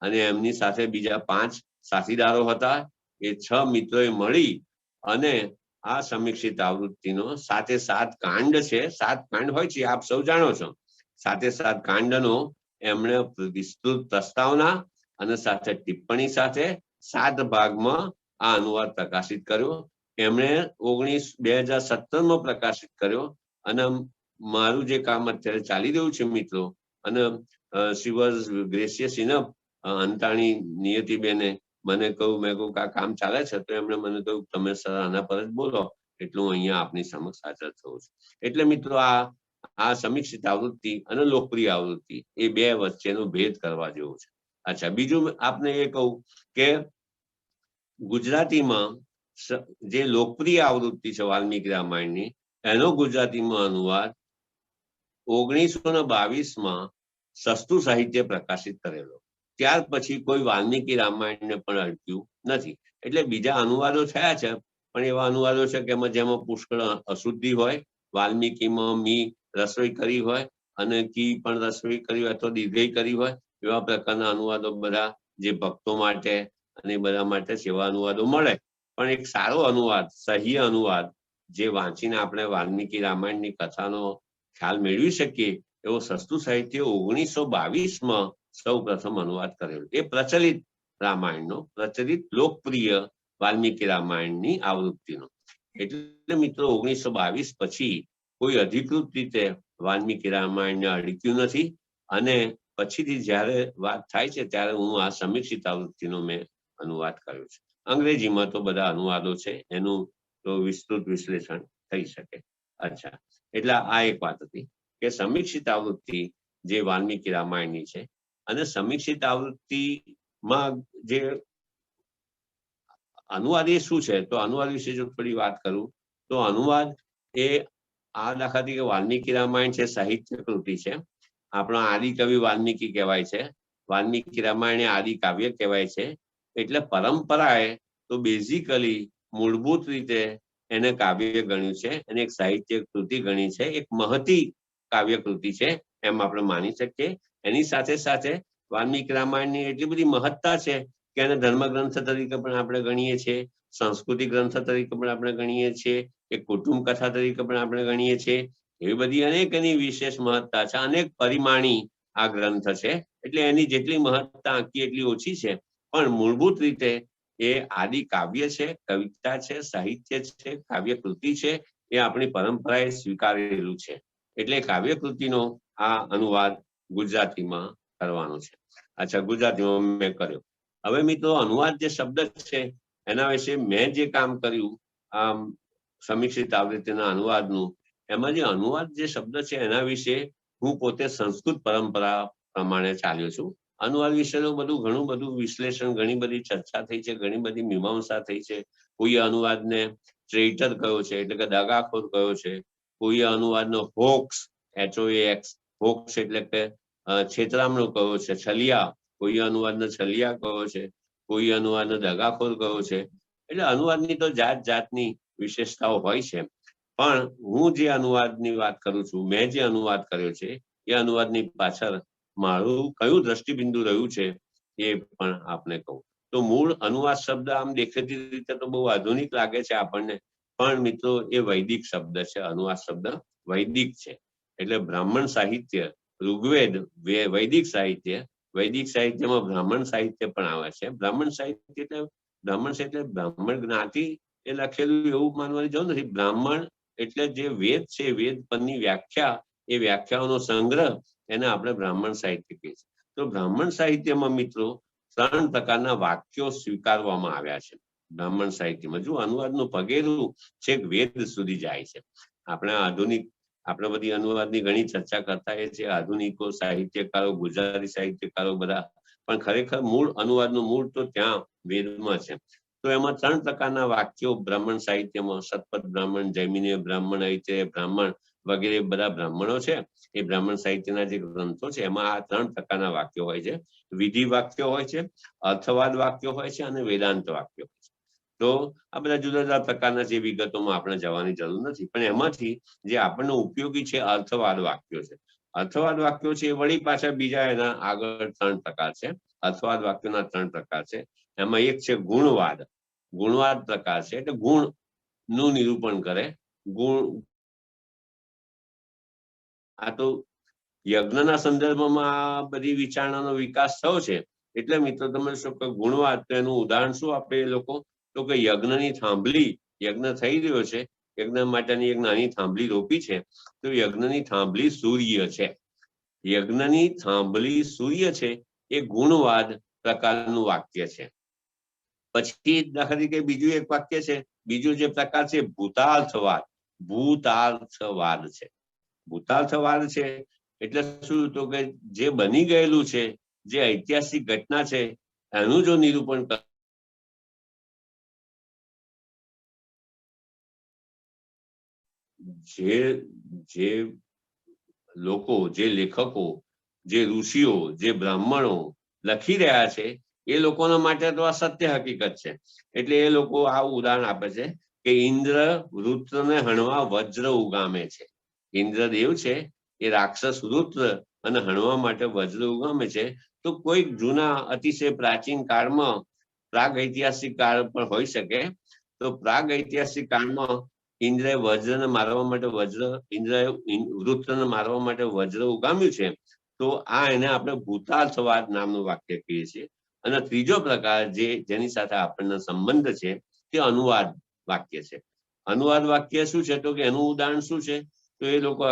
અને એમની સાથે બીજા 5 સાથીદારો હતા. એ 6 મિત્રોએ મળી અને આ સમીક્ષિત આવૃત્તિનો 7 કાંડ છે, 7 કાંડ હોય છે, આપ સૌ જાણો છો. 7 કાંડનો એમણે વિસ્તૃત પ્રસ્તાવના અને સાથે ટિપ્પણી સાથે 7 ભાગમાં આ અનુવાદ પ્રકાશિત કર્યો. એમણે 2017માં પ્રકાશિત કર્યો. અને મારું જે કામ અત્યારે ચાલી રહ્યું છે મિત્રો, અને શી વોઝ ગ્રેસિયસ ઇનફ, અંતાણી નિયતિબેને મને કહ્યું, મેં કહ્યું કે આ કામ ચાલે છે, તો એમણે મને કહ્યું તમે સર આના પર જ બોલો, એટલે હું અહીંયા આપની સમક્ષ હાજર થઉં છું. એટલે મિત્રો આ સમીક્ષિત આવૃત્તિ અને લોકપ્રિય આવૃત્તિ એ બે વચ્ચેનો ભેદ કરવા જેવો છે. અચ્છા, બીજું આપને એ કહું કે ગુજરાતીમાં જે લોકપ્રિય આવૃત્તિ છે વાલ્મીકી રામાયણની, એનો ગુજરાતીમાં અનુવાદ 1922માં સસ્તું સાહિત્ય પ્રકાશિત કરેલો. ત્યાર પછી કોઈ વાલ્મીકી રામાયણને પણ અડક્યું નથી. એટલે બીજા અનુવાદો થયા છે, પણ એવા અનુવાદો છે કે જેમાં પુષ્કળ અશુદ્ધિ હોય. વાલ્મીકીમાં મી રસોઈ કરી હોય અને કી પણ રસોઈ કરી હોય અથવા દીર્ઘઈ કરી હોય, એવા પ્રકારના અનુવાદો બધા જે ભક્તો માટે અને બધા માટે સેવા અનુવાદો મળે. પણ એક સારો અનુવાદ, સહી અનુવાદ જે વાંચીને આપણે વાલ્મીકી રામાયણની કથાનો ખ્યાલ મેળવી શકીએ એવો સસ્તું સાહિત્ય 1922માં સૌ પ્રથમ અનુવાદ કરેલો. એ પ્રચલિત રામાયણનો, પ્રચલિત લોકપ્રિય વાલ્મીકી રામાયણની આવૃત્તિનો. એટલે મિત્રો 1922 પછી કોઈ અધિકૃત રીતે વાલ્મીકી રામાયણને અડક્યું નથી. અને પછીથી જ્યારે વાત થાય છે ત્યારે હું આ સમીક્ષિત આવૃત્તિનો મેં અનુવાદ કર્યો છે. અંગ્રેજીમાં તો બધા અનુવાદો છે, એનું તો વિસ્તૃત વિશ્લેષણ થઈ શકે. અચ્છા, એટલે આ એક વાત હતી કે સમીક્ષિત આવૃત્તિ જે વાલ્મીકી રામાયણની છે, અને સમીક્ષિત આવૃત્તિમાં જે અનુવાદ એ શું છે, તો અનુવાદ વિશે જો થોડી વાત કરું તો અનુવાદ એ આ દાખલા તરીકે વાલ્મીકી રામાયણ છે, સાહિત્ય કૃતિ છે. આપણો આદિ કવિ વાલ્મીકી કહેવાય છે. વાલ્મીકી રામાયણ એ આદિ કાવ્ય કહેવાય છે. એટલે પરંપરાએ તો બેઝિકલી મૂળભૂત રીતે એને કાવ્ય ગણ્યું છે, એને એક સાહિત્ય કૃતિ ગણી છે, એક મહતી કાવ્ય કૃતિ છે એમ આપણે માની શકીએ. એની સાથે સાથે વાલ્મીકી રામાયણની એટલી બધી મહત્તા છે કે એને ધર્મગ્રંથ તરીકે પણ આપણે ગણીએ છીએ, સંસ્કૃતિ ગ્રંથ તરીકે પણ આપણે ગણીએ છીએ, એક કુટુંબ કથા તરીકે પણ આપણે ગણીએ છીએ. એવી બધી અનેક એની વિશેષ મહત્તા છે, અનેક પરિમાણી આ ગ્રંથ છે. એટલે એની જેટલી મહત્તા આંકી એટલી ઓછી છે. પણ મૂળભૂત રીતે એ આદિ કાવ્ય છે, કવિતા છે, સાહિત્ય છે, કાવ્ય કૃતિ છે. એ આપણી પરંપરાએ સ્વીકારેલું છે. એટલે કાવ્ય કૃતિનો આ અનુવાદ ગુજરાતીમાં કરવાનો છે. અચ્છા, ગુજરાતીમાં મેં કર્યો. હવે મિત્રો અનુવાદ જે શબ્દ છે એના વિશે મેં જે કામ કર્યું આમ સમીક્ષિત આવૃત્તિના અનુવાદનું, એમાં જે અનુવાદ જે શબ્દ છે એના વિશે હું પોતે સંસ્કૃત પરંપરા પ્રમાણે ચાલ્યો છું. અનુવાદ વિશેનું ઘણું બધું વિશ્લેષણ, ઘણી બધી ચર્ચા થઈ છે, ઘણી બધી મીમાંસા થઈ છે. કોઈ અનુવાદને ટ્રેઇટર કયો છે, એટલે કે દગાખોર કયો છે. કોઈ અનુવાદનો હોક્સ, HOAX, હોક્સ એટલે કે છેતરામણો કયો છે, છલિયા. કોઈ અનુવાદનો છલિયા કયો છે, કોઈ અનુવાદનો દગાખોર કયો છે. એટલે અનુવાદની તો જાત જાતની વિશેષતાઓ હોય છે. પણ હું જે અનુવાદની વાત કરું છું, મેં જે અનુવાદ કર્યો છે, એ અનુવાદની પાછળ મારું કયું દ્રષ્ટિબિંદુ રહ્યું છે એ પણ આપને કહું. તો મૂળ અનુવાદ શબ્દ આમ દેખીતી રીતે તો બહુ આધુનિક લાગે છે આપણને, પણ મિત્રો એ વૈદિક શબ્દ છે. અનુવાદ શબ્દ વૈદિક છે. એટલે બ્રાહ્મણ સાહિત્ય, ઋગ્વેદ, વૈદિક સાહિત્ય, વૈદિક સાહિત્યમાં બ્રાહ્મણ સાહિત્ય પણ આવે છે. બ્રાહ્મણ સાહિત્ય એટલે બ્રાહ્મણ જ્ઞાતિ એ લખેલું એવું માનવાની જરૂર નથી. બ્રાહ્મણ એટલે જે વેદ છે, વેદ પરની વ્યાખ્યા, એ વ્યાખ્યાઓનો સંગ્રહ, એને આપણે બ્રાહ્મણ સાહિત્ય કહીએ છીએ. તો બ્રાહ્મણ સાહિત્યમાં મિત્રો 3 પ્રકારના વાક્યો સ્વીકારવામાં આવ્યા છે. બ્રાહ્મણ સાહિત્યમાં જો અનુવાદનું પગેરું છેક વેદ સુધી જાય છે. આપણે બધી અનુવાદની ઘણી ચર્ચા કરતા એ છે આધુનિકો, સાહિત્યકારો, ગુજરાતી સાહિત્યકારો બધા, પણ ખરેખર મૂળ અનુવાદનું મૂળ તો ત્યાં વેદમાં છે. તો એમાં 3 પ્રકારના વાક્યો બ્રાહ્મણ સાહિત્યમાં, શતપથ બ્રાહ્મણ, જૈમિનીય બ્રાહ્મણ, ઐત્રેય બ્રાહ્મણ વગેરે બધા બ્રાહ્મણો છે. એ બ્રાહ્મણ સાહિત્યના જે ગ્રંથો છે એમાં આ 3 પ્રકારના વાક્યો હોય છે. વિધિ વાક્યો હોય છે, અર્થવાદ વાક્યો હોય છે, અને વેદાંત વાક્યો હોય છે. તો આ બધા જુદા જુદા પ્રકારના જે વિગતોમાં આપણે જવાની જરૂર નથી, પણ એમાંથી જે આપણને ઉપયોગી છે અર્થવાદ વાક્યો છે. અર્થવાદ વાક્યો છે એ વળી પાછા બીજા એના આગળ 3 પ્રકાર છે. અર્થવાદ વાક્યોના 3 પ્રકાર છે. એમાં એક છે ગુણવાદ. ગુણવાદ પ્રકાર છે એટલે ગુણ નું નિરૂપણ કરે. આ તો યજ્ઞના સંદર્ભમાં આ બધી વિચારણાનો વિકાસ થયો છે. એટલે મિત્રો તમે શું કે ગુણવાદ, એનું ઉદાહરણ શું આપે એ લોકો, તો કે યજ્ઞની થાંભલી, યજ્ઞ થઈ રહ્યો છે, યજ્ઞ માટેની એક નાની થાંભલી રોપી છે, તો યજ્ઞની થાંભલી સૂર્ય છે. યજ્ઞની થાંભલી સૂર્ય છે એ ગુણવાદ પ્રકારનું વાક્ય છે. પછી દાખલા તરીકે બીજું એક વાક્ય છે, બીજો જે પ્રકાર છે ભૂતાર્થવાદ. ભૂતાર્થવાદ છે. ભૂતાર્થવાદ છે એટલે શું, તો કે જે બની ગયેલું છે, જે ઐતિહાસિક ઘટના છે, એનું જો નિરૂપણ જે લોકો, જે લેખકો, જે ઋષિઓ, જે બ્રાહ્મણો લખી રહ્યા છે એ લોકોના માટે તો આ સત્ય હકીકત છે. એટલે એ લોકો આ ઉદાહરણ આપે છે કે ઇન્દ્ર વૃત્રને હણવા વજ્ર ઉગામે છે. ઇન્દ્રદેવ છે એ રાક્ષસ વૃત્ર અને હણવા માટે વજ્ર ઉગામે છે. તો તો કોઈક જૂના અતિશય પ્રાચીન કાળમાં પ્રાગ ઐતિહાસિક કાળ પણ હોઈ શકે. તો પ્રાગ ઐતિહાસિક કાળમાં ઇન્દ્રએ વજ્રને મારવા માટે ઇન્દ્રએ વૃત્રને મારવા માટે વજ્ર ઉગામ્યું છે. તો આ એને આપણે ભૂતાર્થવાદ નામનું વાક્ય કહીએ છીએ. અને ત્રીજો પ્રકાર જેની સાથે આપણને સંબંધ છે તે અનુવાદ વાક્ય છે. અનુવાદ વાક્ય શું છે? તો કે એનું ઉદાહરણ શું છે? તો એ લોકો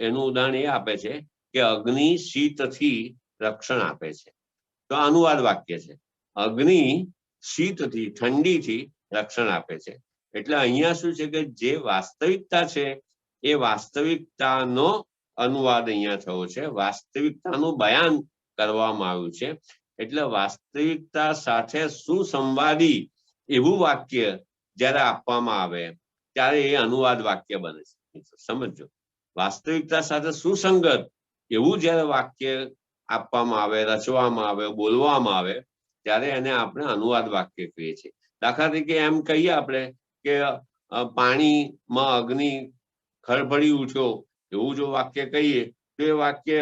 એનું ઉદાહરણ એ આપે છે કે અગ્નિ શીતથી રક્ષણ આપે છે. તો અનુવાદ વાક્ય છે. અગ્નિ શીતથી, ઠંડીથી રક્ષણ આપે છે. એટલે અહીંયા શું છે કે જે વાસ્તવિકતા છે એ વાસ્તવિકતાનો અનુવાદ અહીંયા થયો છે. વાસ્તવિકતાનું બયાન કરવામાં આવ્યું છે. એટલે વાસ્તવિકતા સાથે સુસંવાદી એવું વાક્ય જ્યારે આપવામાં આવે ત્યારે એ અનુવાદ વાક્ય બને છે. સમજો, વાસ્તવિકતા સાથે સુસંગત એવું જ્યારે વાક્ય આપવામાં આવે, રચવામાં આવે, બોલવામાં આવે ત્યારે એને આપણે અનુવાદ વાક્ય કહીએ છીએ. દાખલા તરીકે એમ કહીએ આપણે કે પાણીમાં અગ્નિ ખળભળી ઉઠ્યો એવું જો વાક્ય કહીએ તો એ વાક્ય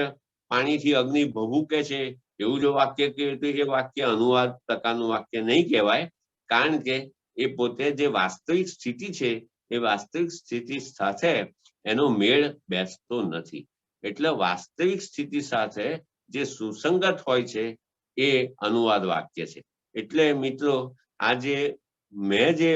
પાણીથી અગ્નિ ભભૂકે છે એવું જો વાક્ય કહીએ તો એ વાક્ય અનુવાદ પ્રકારનું વાક્ય નહીં કહેવાય. કારણ કે એ પોતે જે વાસ્તવિક સ્થિતિ છે એ વાસ્તવિક સ્થિતિ સાથે એનો મેળ બેસતો નથી. એટલે વાસ્તવિક સ્થિતિ સાથે જે સુસંગત હોય છે એ અનુવાદ વાક્ય છે. એટલે મિત્રો આજે મેં જે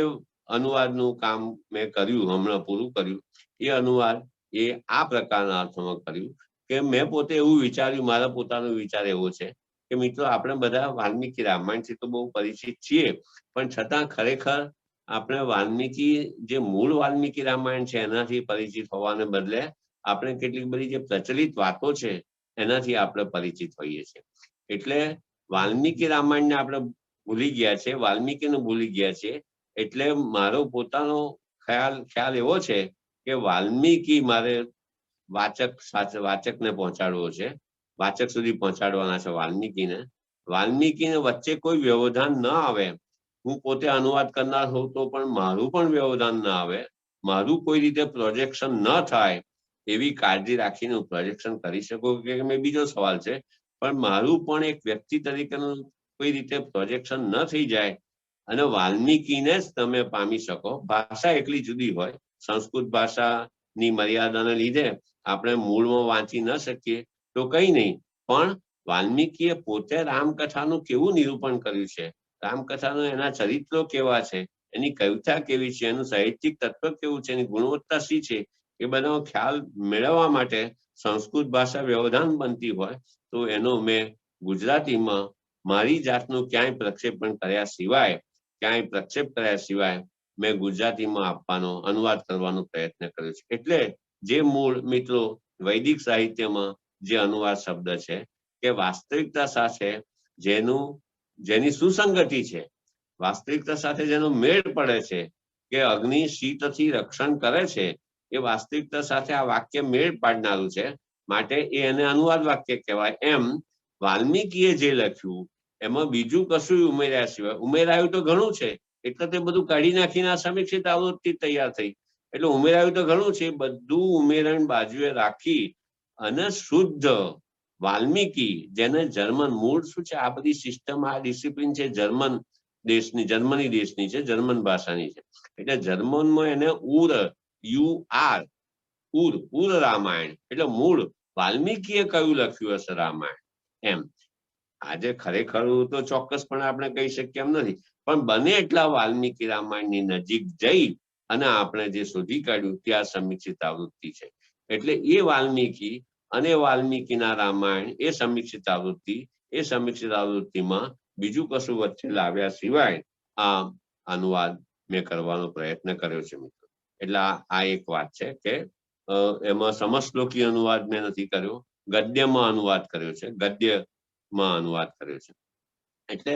અનુવાદનું કામ મેં કર્યું, હમણાં પૂરું કર્યું, એ અનુવાદ એ આ પ્રકારના અર્થમાં કર્યું કે મેં પોતે એવું વિચાર્યું, મારા પોતાનો વિચાર એવો છે કે મિત્રો આપણે બધા વાલ્મીકી રામાયણથી તો બહુ પરિચિત છીએ, પણ છતાં ખરેખર આપણે વાલ્મીકી જે મૂળ વાલ્મીકી રામાયણ છે એનાથી પરિચિત હોવાને બદલે આપણે કેટલીક બધી જે પ્રચલિત વાતો છે એનાથી આપણે પરિચિત હોઈએ છીએ. એટલે વાલ્મીકી રામાયણને આપણે ભૂલી ગયા છે, વાલ્મીકીને ભૂલી ગયા છે. એટલે મારો પોતાનો ખ્યાલ એવો છે કે વાલ્મીકી મારે વાચકને પહોંચાડવો છે, વાચક સુધી પહોંચાડવાના છે વાલ્મીકીને વચ્ચે કોઈ વ્યવધાન ન આવે. હું પોતે અનુવાદ કરનાર હોઉં તો પણ મારું પણ વ્યવધાન ન આવે, મારું કોઈ રીતે પ્રોજેક્શન ન થાય એવી કાળજી રાખીને હું પ્રોજેક્શન કરી શકું કે મેં બીજો સવાલ છે, પણ મારું પણ એક વ્યક્તિ તરીકેનું કોઈ રીતે પ્રોજેક્શન ન થઈ જાય અને વાલ્મીકીને જ તમે પામી શકો. ભાષા એટલી જુદી હોય, સંસ્કૃત ભાષાની મર્યાદાને લીધે આપણે મૂળમાં વાંચી ન શકીએ તો કઈ નહીં, પણ વાલ્મીકીએ પોતે રામકથાનું કેવું નિરૂપણ કર્યું છે, રામકથાનું એના ચરિત્રો કેવા છે, એની કવિતા કેવી છે, એનું સાહિત્યિક તત્વ કેવું છે, એની ગુણવત્તા શી છે, એ બધાનો ખ્યાલ મેળવવા માટે સંસ્કૃત ભાષા વ્યવધાન બનતી હોય તો એનો મેં ગુજરાતીમાં મારી જાતનું ક્યાંય પ્રક્ષેપ કર્યા સિવાય મેં ગુજરાતીમાં આપવાનો, અનુવાદ કરવાનો પ્રયત્ન કર્યો છે. એટલે જે મૂળ મિત્રો વૈદિક સાહિત્યમાં જે અનુવાદ શબ્દ છે કે વાસ્તવિકતા સાથે જેની સુસંગતિ છે, વાસ્તવિકતા સાથે જેનો મેળ પડે છે કે અગ્નિ શીતથી રક્ષણ કરે છે, એ વાસ્તવિકતા સાથે આ વાક્ય મેળ પાડનારું છે, માટે એને અનુવાદ વાક્ય કહેવાય. એમ વાલ્મીકીએ જે લખ્યું એમાં બીજું કશું ઉમેર્યા સિવાય, ઉમેરાયું તો ઘણું છે એટલે તે બધું કાઢી નાખીને આ સમીક્ષિત આવૃત્તિ તૈયાર થઈ. એટલે ઉમેરાયું તો ઘણું છે, બધું ઉમેરણ બાજુએ રાખી અને શુદ્ધ વાલ્મીકી, જેને જર્મન મૂળ શું છે, આ બધી સિસ્ટમ, આ ડિસિપ્લિન છે જર્મની દેશની છે, જર્મન ભાષાની છે. એટલે જર્મનમાં એને ઉર રામાયણ, એટલે મૂળ વાલ્મીકીએ કયું લખ્યું હશે રામાયણ એમ. આજે ખરેખર તો ચોક્કસપણે આપણે કહી શકીએ એમ નથી, પણ બને એટલા વાલ્મીકી રામાયણની નજીક જઈ અને આપણે જે શોધી કાઢ્યું ત્યાં સમીક્ષિત આવૃત્તિ છે. એટલે એ વાલ્મીકી અને વાલ્મીકીના રામાયણ, એ સમીક્ષિત આવૃત્તિમાં બીજું કશું વચ્ચે લાવ્યા સિવાય આ અનુવાદ મેં કરવાનો પ્રયત્ન કર્યો છે મિત્રો. એટલે આ એક વાત છે કે એમાં સમશ્લોકી અનુવાદ મેં નથી કર્યો, ગદ્યમાં અનુવાદ કર્યો છે, ગદ્યમાં અનુવાદ કર્યો છે. એટલે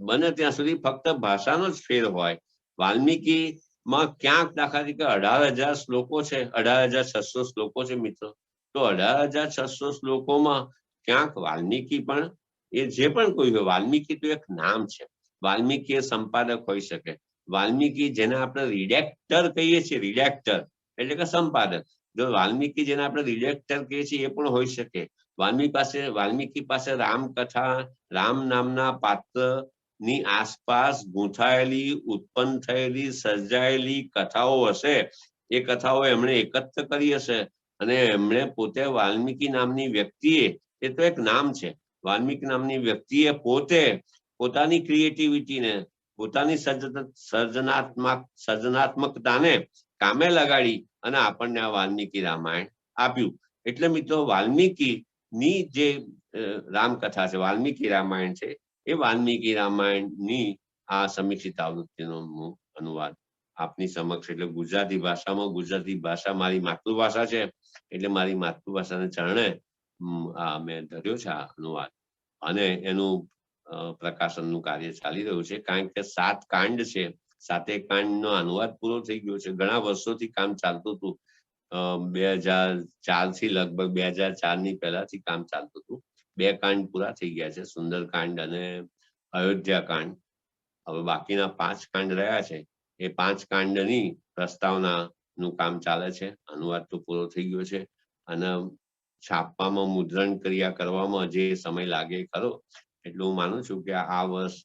બને ત્યાં સુધી ફક્ત ભાષાનો જ ફેર હોય. વાલ્મીકીમાં ક્યાંક દાખલા તરીકે 18,000 શ્લોકો છે, 18,600 શ્લોકો છે મિત્રો. તો 18,600 શ્લોકોમાં ક્યાંક વાલ્મીકી પણ, એ જે પણ કોઈ હોય, વાલ્મીકી તો એક નામ છે. વાલ્મીકી એ સંપાદક હોઈ શકે. વાલ્મીકી જેને આપણે રિડેક્ટર કહીએ છીએ, રિડેક્ટર એટલે કે સંપાદક, જો વાલ્મીકી જેને આપણે રિડેક્ટર કહીએ છીએ એ પણ હોઈ શકે. વાલ્મીકી પાસે રામકથા, રામ નામના પાત્રની આસપાસ ગૂંથાયેલી, ઉત્પન્ન થયેલી, સર્જાયેલી કથાઓ હશે. એ કથાઓ એમણે એકત્ર કરી હશે અને એમણે પોતે વાલ્મીકી નામની વ્યક્તિએ, એ તો એક નામ છે, વાલ્મીકી નામની વ્યક્તિએ પોતે પોતાની ક્રિએટિવિટીને, પોતાની સર્જનાત્મકતાને કામે લગાડી અને આપણને આ વાલ્મીકી રામાયણ આપ્યું. એટલે મિત્રો વાલ્મીકીની જે રામકથા છે, વાલ્મીકી રામાયણ છે, એ વાલ્મીકી રામાયણની આ સમીક્ષિત આવૃત્તિનો અનુવાદ આપની સમક્ષ, એટલે ગુજરાતી ભાષામાં, ગુજરાતી ભાષા મારી માતૃભાષા છે એટલે મારી માતૃભાષાને ચરણે મેં ધર્યો છે આ અનુવાદ. અને એનું પ્રકાશનનું કાર્ય ચાલી રહ્યું છે, કારણ કે 7 કાંડ છે, 7 કાંડનો અનુવાદ પૂરો થઈ ગયો છે. ઘણા વર્ષોથી કામ ચાલતું હતું, 2004 થી લગભગ 2004 ની પહેલાથી કામ ચાલતું હતું. 2 કાંડ પૂરા થઈ ગયા છે, સુંદરકાંડ અને અયોધ્યા કાંડ. હવે બાકીના 5 કાંડ રહ્યા છે. એ 5 કાંડની પ્રસ્તાવનાનું કામ ચાલે છે. અનુવાદ તો પૂરો થઈ ગયો છે અને છાપવામાં, મુદ્રણ ક્રિયા કરવામાં જે સમય લાગે ખરો, એટલે હું માનું છું કે આ વર્ષ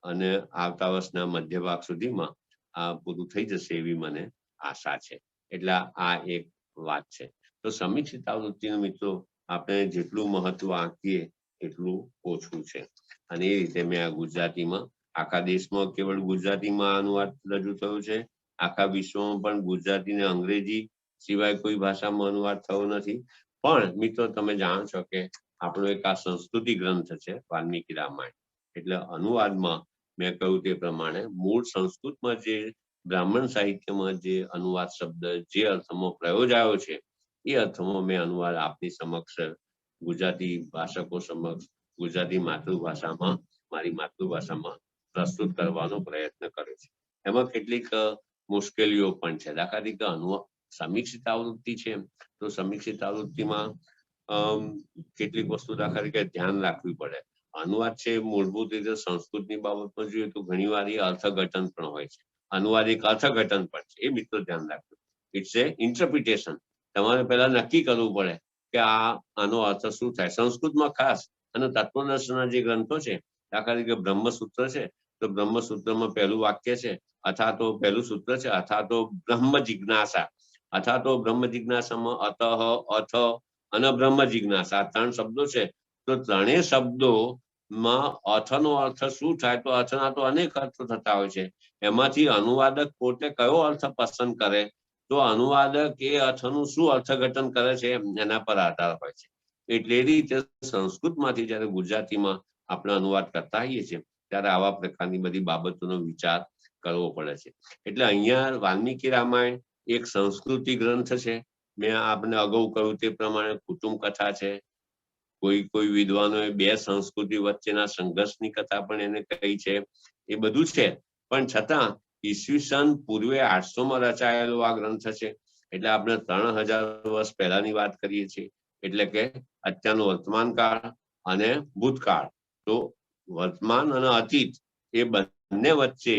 અને આવતા વર્ષના મધ્ય ભાગ સુધીમાં આ પૂરું થઈ જશે એવી મને આશા છે. એટલે આ એક વાત છે. તો સમીક્ષિત આવૃત્તિનું મિત્રો આપણે જેટલું મહત્વ આંકીએ એટલું ઓછું છે. અને એ રીતે મેં આ ગુજરાતીમાં, આખા દેશમાં કેવળ ગુજરાતીમાં અનુવાદ રજૂ થયો છે, આખા વિશ્વમાં પણ ગુજરાતી ને અંગ્રેજી સિવાય કોઈ ભાષામાં અનુવાદ થયો નથી. પણ મિત્રો તમે જાણો છો કે આપણો એક આ સંસ્કૃતિ ગ્રંથ છે વાલ્મીકી રામાયણ. એટલે અનુવાદમાં મેં કહ્યું તે પ્રમાણે મૂળ સંસ્કૃતમાં જે બ્રાહ્મણ સાહિત્યમાં જે અનુવાદ શબ્દ જે અર્થમાં પ્રયોજાયો છે, એ અર્થમાં મેં અનુવાદ આપની સમક્ષ, ગુજરાતી ભાષકો સમક્ષ, ગુજરાતી માતૃભાષામાં, મારી માતૃભાષામાં પ્રસ્તુત કરવાનો પ્રયત્ન કર્યો છે. એમાં કેટલીક મુશ્કેલીઓ પણ છે. દાખલા તરીકે સમીક્ષિત આવૃત્તિ છે, તો સમીક્ષિત આવૃત્તિમાં કેટલીક વસ્તુ દાખલા તરીકે ધ્યાન રાખવી પડે. અનુવાદ છે મૂળભૂત રીતે સંસ્કૃતની બાબતમાં જોઈએ તો ઘણી વાર એ અર્થઘટન પણ હોય છે. અનુવાદ એક અર્થઘટન પણ છે, એ મિત્રો ધ્યાન રાખવું. It's a interpretation. તમારે પહેલા નક્કી કરવું પડે કે આનો અર્થ શું થાય. સંસ્કૃતમાં ખાસ અને તત્વદર્શનના જે ગ્રંથો છે, દાખલા તરીકે બ્રહ્મસૂત્ર છે, તો બ્રહ્મસૂત્રમાં પહેલું વાક્ય છે અથવા તો પહેલું સૂત્ર છે અથવા તો બ્રહ્મ જિજ્ઞાસા, અથવા તો બ્રહ્મ જિજ્ઞાસામાં અતઃ, અથ અને બ્રહ્મ જિજ્ઞાસા, 3 શબ્દો છે. તો ત્રણેય શબ્દોમાં અર્થનો અર્થ શું થાય, તો અર્થના તો અનેક અર્થો થતા હોય છે. એમાંથી અનુવાદક પોતે કયો અર્થ પસંદ કરે, તો અનુવાદક એ અર્થનું શું અર્થઘટન કરે છે એના પર આધાર હોય છે. એટલે એ રીતે સંસ્કૃતમાંથી જયારે ગુજરાતીમાં આપણે અનુવાદ કરતા હોઈએ છીએ ત્યારે આવા પ્રકારની બધી બાબતોનો વિચાર કરવો પડે છે. એટલે અહીંયા વાલ્મીકી રામાયણ એક સંસ્કૃતિ ગ્રંથ છે. મેં આપને અગાઉ કહ્યું તે પ્રમાણે કુટુંબ કથા છે. કોઈ વિદ્વાનોએ 2 સંસ્કૃતિ વચ્ચેના સંઘર્ષની કથા પણ એને કહી છે. એ બધું છે, પણ છતાં ઈસવીસન પૂર્વે 800માં રચાયેલો આ ગ્રંથ છે. એટલે આપણે 3000 વર્ષ પહેલાની વાત કરીએ છીએ. એટલે કે અત્યારનો વર્તમાન કાળ અને ભૂતકાળ, તો વર્તમાન અને અતીત એ બંને વચ્ચે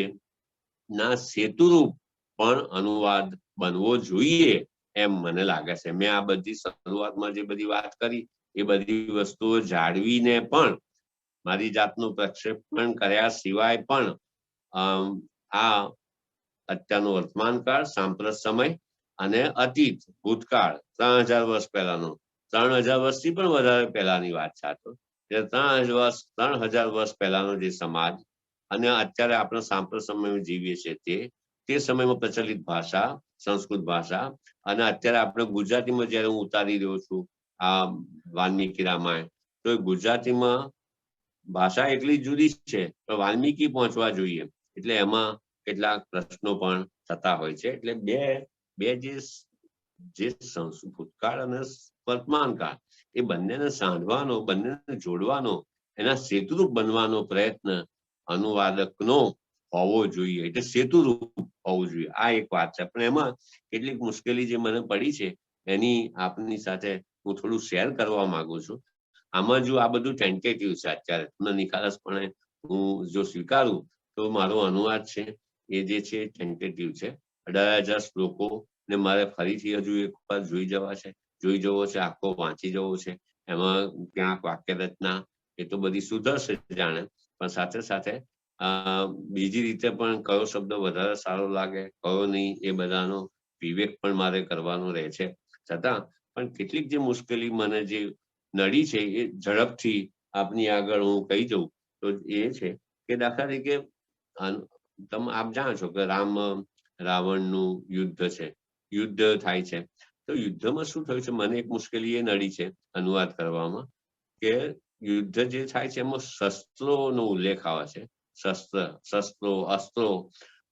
ના સેતુરૂપ પણ અનુવાદ બનવો જોઈએ એમ મને લાગે છે. મેં આ બધી શરૂઆતમાં જે બધી વાત કરી એ બધી વસ્તુઓ જાળવીને પણ, મારી જાતનું પ્રક્ષેપણ કર્યા સિવાય પણ આ અત્યારનો વર્તમાન કાળ, સાંપ્રત સમય અને અતીત ભૂતકાળ 3000 વર્ષ પહેલાનો, 3000 વર્ષથી પણ વધારે પહેલાની વાત છે. 3000 વર્ષ પહેલાનો જે સમાજ અને અત્યારે આપણે સાંપ્રત સમયમાં જીવીએ છીએ તે સમયમાં પ્રચલિત ભાષા, સંસ્કૃત ભાષા, અને અત્યારે આપણે ગુજરાતીમાં જયારે હું ઉતારી રહ્યો છું આ વાલ્મીકી રામાયણ, તો ગુજરાતીમાં ભાષા એટલી જુદી છે, પણ વાલ્મીકી પહોંચવા જોઈએ એટલે એમાં કેટલાક પ્રશ્નો પણ થતા હોય છે. એટલે બે જે ભૂતકાળ અને વર્તમાન કાળ એ બંનેને સાંધવાનો, બંનેને જોડવાનો, એના સેતુરૂપ બનવાનો પ્રયત્ન અનુવાદકનો હોવો જોઈએ. એટલે સેતુરૂપ હોવું જોઈએ, આ એક વાત છે. પણ એમાં કેટલીક મુશ્કેલી જે મને પડી છે એની આપની સાથે હું થોડું શેર કરવા માંગુ છું. આમાં જો આ બધું ટેન્ટેટિવ છે અત્યારે, નિખાલસપણે હું જો સ્વીકારું તો મારો અનુવાદ છે એ જે છે ટેન્ટેટિવ છે. 18,000 શ્લોકો ને મારે ફરીથી હજુ એક વાર જોઈ જવો છે, આખો વાંચી જવો છે. એમાં ક્યાંક વાક્ય રચના એ તો બધી સુધરશે જાણે, પણ સાથે સાથે બીજી રીતે પણ કયો શબ્દ વધારે સારો લાગે કયો નહીં એ બધાનો વિવેક પણ મારે કરવાનો રહે છે. છતાં પણ કેટલીક જે મુશ્કેલી મને જે નડી છે એ ઝડપથી આપની આગળ હું કહી દઉં તો એ છે કે દાખલા તરીકે આપ જાણો છો કે રાવણનું યુદ્ધ છે, યુદ્ધ થાય છે. તો યુદ્ધમાં શું થયું છે, મને એક મુશ્કેલી એ નડી છે અનુવાદ કરવામાં કે યુદ્ધ જે થાય છે એમાં શસ્ત્રોનો ઉલ્લેખ આવે છે. શસ્ત્રો, અસ્ત્રો,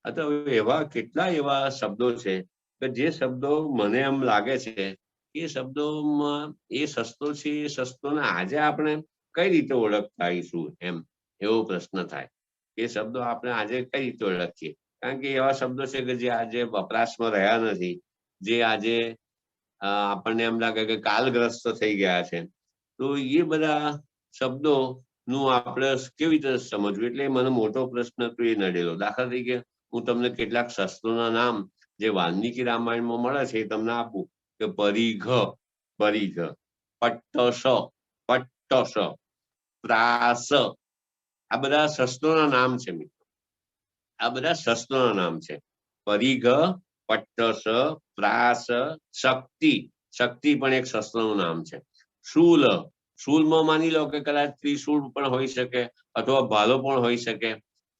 અથવા એવા કેટલા એવા શબ્દો છે કે જે શબ્દો મને એમ લાગે છે એ શબ્દોમાં એ શસ્ત્રો છે, એ શસ્ત્રોને આજે આપણે કઈ રીતે ઓળખતાઈશું એમ એવો પ્રશ્ન થાય. એ શબ્દો આપણે આજે કઈ રીતે ઓળખીએ? કારણ કે એવા શબ્દો છે કે જે આજે વપરાશમાં રહ્યા નથી, જે આજે આપણને એમ લાગે કે કાલગ્રસ્ત થઈ ગયા છે. તો એ બધા શબ્દો નું આપણે કેવી રીતે સમજવું, એટલે મને મોટો પ્રશ્ન તો એ નડેલો. દાખલા તરીકે હું તમને કેટલાક શસ્ત્રોના નામ જે વાલ્મીકી રામાયણમાં મળે છે એ તમને આપું કે પરિઘ, પટ્ટસ, પ્રાસ, આ બધા શસ્ત્રોના નામ છે મિત્રો. આ બધા શસ્ત્રોના નામ છે. પરિઘ, પટ્ટસ, પ્રાસ, શક્તિ પણ એક શસ્ત્રનું નામ છે. શૂલમાં માની લો કે કદાચ ત્રિશૂળ પણ હોઈ શકે અથવા ભાલો પણ હોઈ શકે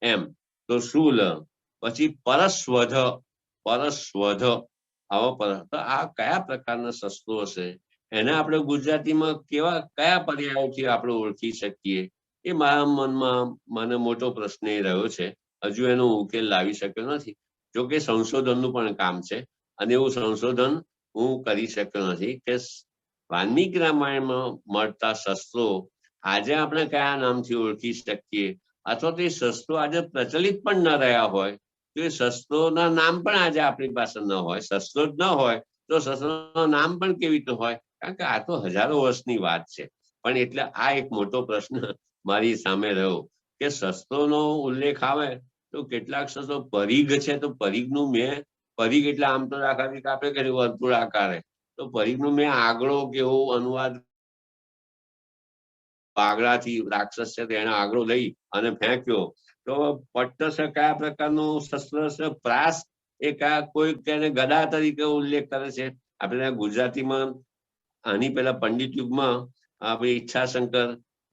એમ, તો શૂલ. પછી પરસ્વધ, તો આ કયા પ્રકારના શસ્ત્રો હશે? એને આપણે ગુજરાતીમાં કયા પર્યાયોથી આપણે ઓળખી શકીએ? એ મારા મનમાં મને મોટો પ્રશ્ન એ રહ્યો છે. હજુ એનો ઉકેલ લાવી શક્યો નથી. જોકે સંશોધનનું પણ કામ છે અને એવું સંશોધન હું કરી શક્યો નથી કે વાલ્મીકી રામાયણમાં મળતા શસ્ત્રો આજે આપણે કયા નામથી ઓળખી શકીએ, અથવા તો એ શસ્ત્રો આજે પ્રચલિત પણ ન રહ્યા હોય તો એ શસ્ત્રોના નામ પણ આજે આપણી પાસે ન હોય. શસ્ત્રો જ ન હોય તો શસ્ત્રોના નામ પણ કેવી રીતે હોય? કારણ કે આ તો હજારો વર્ષની વાત છે. પણ એટલે આ એક મોટો પ્રશ્ન મારી સામે રહ્યો કે શસ્ત્રોનો ઉલ્લેખ આવે તો કેટલાક શસ્ત્રો પરિઘ છે, તો પરિઘ એટલે આમ તો દાખલા તરીકે આપણે કર્યું વર્તુળ આકારે, તો પરિઘનું મેં આગળો કેવો અનુવાદ આગળથી રાક્ષસ છે એને આગળ લઈ અને ફેંક્યો. તો પટ્ટસ કયા પ્રકારનું શસ્ત્ર છે? પ્રાસ એ કોઈ તેને ગદા તરીકે ઉલ્લેખ કરે છે. આપણે ગુજરાતીમાં આની પહેલા પંડિત યુગમાં આપણે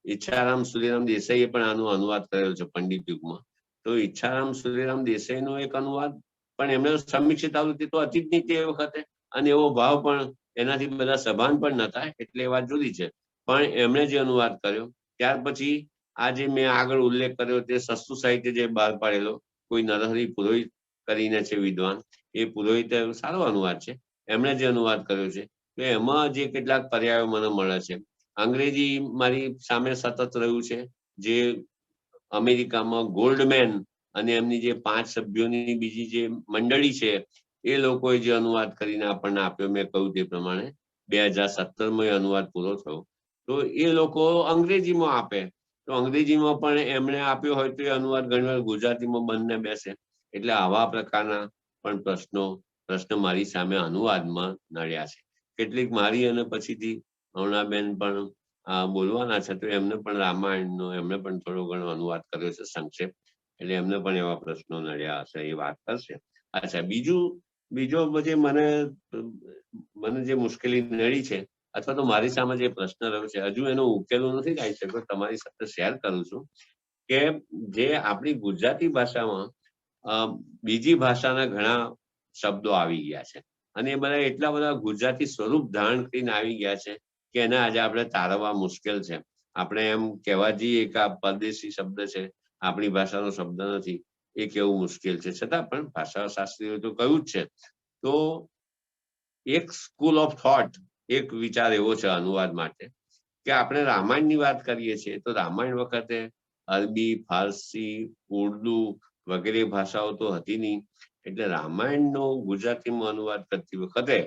ઈચ્છારામ સુરીરામ દેસાઈએ પણ આનો અનુવાદ કરેલો છે પંડિત યુગમાં. તો ઈચ્છારામ સુરીરામ દેસાઈનો એક અનુવાદ પણ એમને સમીક્ષિત આવૃત્તિ તો હતી જ નહીં તે વખતે, અને એવો ભાવ પણ એનાથી બધા સભાન પણ નતા, એટલે એ વાત જુદી છે. પણ એમણે જે અનુવાદ કર્યો ત્યાર પછી આ જે મેં આગળ ઉલ્લેખ કર્યો તે સસ્તું સાહિત્ય જે બહાર પાડેલો કોઈ નરહરી પુરોહિત કરીને છે વિદ્વાન, એ પુરોહિતે સારો અનુવાદ છે, એમણે જે અનુવાદ કર્યો છે તો એમાં જે કેટલાક પર્યાયો મને મળે છે. અંગ્રેજી મારી સામે સતત રહ્યું છે, જે અમેરિકામાં ગોલ્ડમેન અને એમની જે 5 સભ્યોની બીજી જે મંડળી છે એ લોકોએ જે અનુવાદ કરીને આપણને આપ્યો, મેં કહ્યું તે પ્રમાણે 2017માં અનુવાદ પૂરો થયો. તો એ લોકો અંગ્રેજીમાં આપે તો અંગ્રેજીમાં પણ એમણે આપ્યો હોય તો એ અનુવાદ ઘણીવાર ગુજરાતીમાં બંને બેસે. એટલે આવા પ્રકારના પણ પ્રશ્ન મારી સામે અનુવાદમાં નડ્યા છે. કેટલીક મારી અને પછીથી અરુણાબેન પણ બોલવાના છે, તો એમને પણ રામાયણનો એમને પણ થોડો ઘણો અનુવાદ કર્યો છે સંક્ષેપ, એટલે એમને પણ એવા પ્રશ્નો નડ્યા હશે, એ વાત કરશે. અચ્છા, બીજો મને જે મુશ્કેલી નડી છે અથવા તો મારી સામે જે પ્રશ્ન રહ્યો છે, હજુ એનો ઉકેલ નથી લાવી શક્યો, તમારી સાથે શેર કરું છું કે જે આપણી ગુજરાતી ભાષામાં બીજી ભાષાના ઘણા શબ્દો આવી ગયા છે અને એ બધા એટલા બધા ગુજરાતી સ્વરૂપ ધારણ કરીને આવી ગયા છે કે એને આજે આપણે તારવવા મુશ્કેલ છે. આપણે એમ કહેવા જઈએ કે આ પરદેશી શબ્દ છે, આપણી ભાષાનો શબ્દ નથી, એ કેવું મુશ્કેલ છે. છતાં પણ ભાષા શાસ્ત્રીઓ તો કહ્યું જ છે. તો એક સ્કૂલ ઓફ થોટ, એક વિચાર એવો છે અનુવાદ માટે કે આપણે રામાયણની વાત કરીએ છીએ તો રામાયણ વખતે અરબી, ફારસી, ઉર્દુ વગેરે ભાષાઓ તો હતી નહીં, એટલે રામાયણનો ગુજરાતીમાં અનુવાદ કરતી વખતે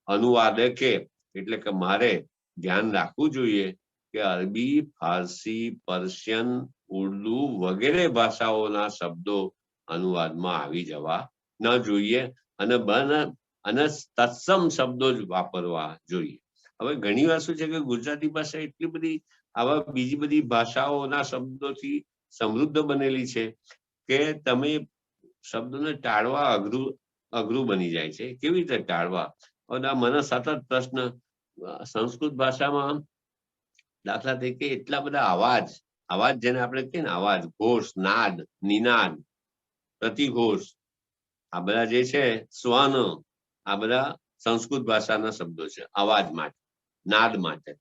અનુવાદકે એટલે કે મારે ધ્યાન રાખવું જોઈએ કે અરબી, ફારસી, પર્શિયન, ઉર્દુ વગેરે ભાષાઓના શબ્દો અનુવાદમાં આવી જવા ન જોઈએ અને તત્સમ શબ્દો જ વાપરવા જોઈએ. હવે ઘણી વાર શું છે કે ગુજરાતી ભાષા એટલી બધી આવા બીજી બધી ભાષાઓના શબ્દોથી સમૃદ્ધ બનેલી છે કે તમે શબ્દોને ટાળવા અઘરું બની જાય છે. કેવી રીતે ટાળવા? અને મને સતત પ્રશ્ન, સંસ્કૃત ભાષામાં દાખલા તરીકે એટલા બધા અવાજ જેને આપણે કહીએ ને, અવાજ, ઘોષ, નાદ, નિનાદ, પ્રતિઘોષ, આ બધા જે છે, સ્વન, આ બધા સંસ્કૃત ભાષાના શબ્દો છે અવાજ માટે, નાદ માટે.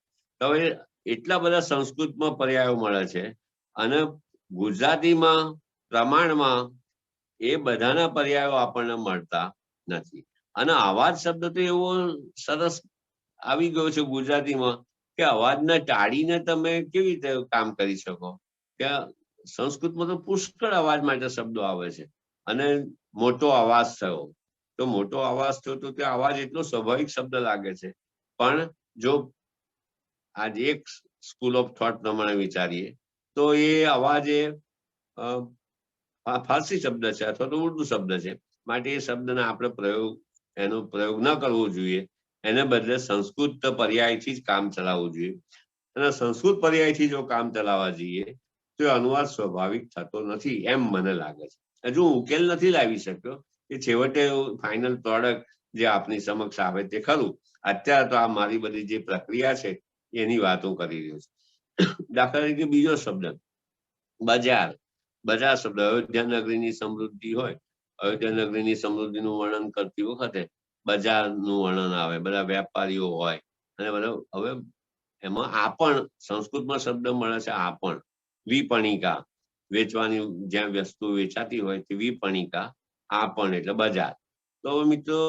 તો હવે એટલા બધા સંસ્કૃતમાં પર્યાયો મળે છે અને ગુજરાતીમાં પ્રમાણમાં એ બધાના પર્યાયો આપણને મળતા નથી. અને અવાજ શબ્દ તો એવો સરસ આવી ગયો છે ગુજરાતીમાં કે અવાજને ટાળીને તમે કેવી રીતે કામ કરી શકો. કે સંસ્કૃતમાં તો પુષ્કળ અવાજ માટે શબ્દો આવે છે. અને મોટો અવાજ થયો, તો મોટો અવાજ થયો તો તે અવાજ એટલો સ્વાભાવિક શબ્દ લાગે છે. પણ જો આજે એક સ્કૂલ ઓફ થોટ પ્રમાણે વિચારીએ તો એ અવાજ એ ફારસી શબ્દ છે અથવા તો ઉર્દુ શબ્દ છે. માટે એ શબ્દને આપણે એનો પ્રયોગ ન કરવો જોઈએ. એને બદલે સંસ્કૃત પર્યાયથી જ કામ ચલાવવું જોઈએ. અને સંસ્કૃત પર્યાયથી જો કામ ચલાવવા જઈએ તો અનુવાદ સ્વાભાવિક થતો નથી એમ મને લાગે છે. હજુ ઉકેલ નથી લાવી શક્યો કે છેવટે ફાઇનલ પ્રોડક્ટ જે આપની સમક્ષ આવે તે ખરું. અત્યારે તો આ મારી બધી જે પ્રક્રિયા છે એની વાત હું કરી રહ્યો છું. દાખલા તરીકે બીજો શબ્દ બજાર શબ્દ, અયોધ્યા નગરીની સમૃદ્ધિ હોય, અયોધ્યા નગરીની સમૃદ્ધિનું વર્ણન કરતી વખતે બજારનું વર્ણન આવે, બધા વેપારીઓ હોય અને બધા. હવે એમાં આપણ, સંસ્કૃતમાં શબ્દ મળે છે આપણ, વિપણિકા, વેચવાની જ્યાં વસ્તુ વેચાતી હોય તે વિપણિકા, આપણ એટલે બજાર. તો મિત્રો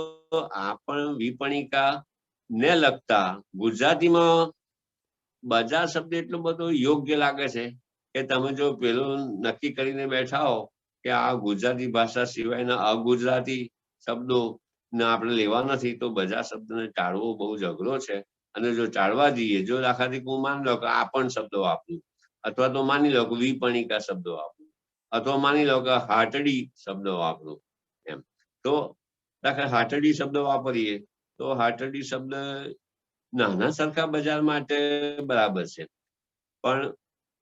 આપણ વિપણિકા ને લગતા ગુજરાતીમાં બજાર શબ્દ એટલો બધો યોગ્ય લાગે છે કે તમે જો પેલું નક્કી કરીને બેઠા હો કે આ ગુજરાતી ભાષા સિવાયના અગુજરાતી શબ્દો ને આપણે લેવા નથી, તો બજાર શબ્દને ટાળવો બહુ જ અઘરો છે. અને જો ટાળવા જઈએ, જો દાખલાથી હું માની લો કે આપણ શબ્દો વાપરું, અથવા તો માની લો કે વિપણિકા શબ્દો વાપરું, અથવા માની લો કે હાટડી શબ્દો વાપરું, એમ તો દાખલા હાટડી શબ્દ વાપરીએ તો હાટડી શબ્દ નાના સરખા બજાર માટે બરાબર છે. પણ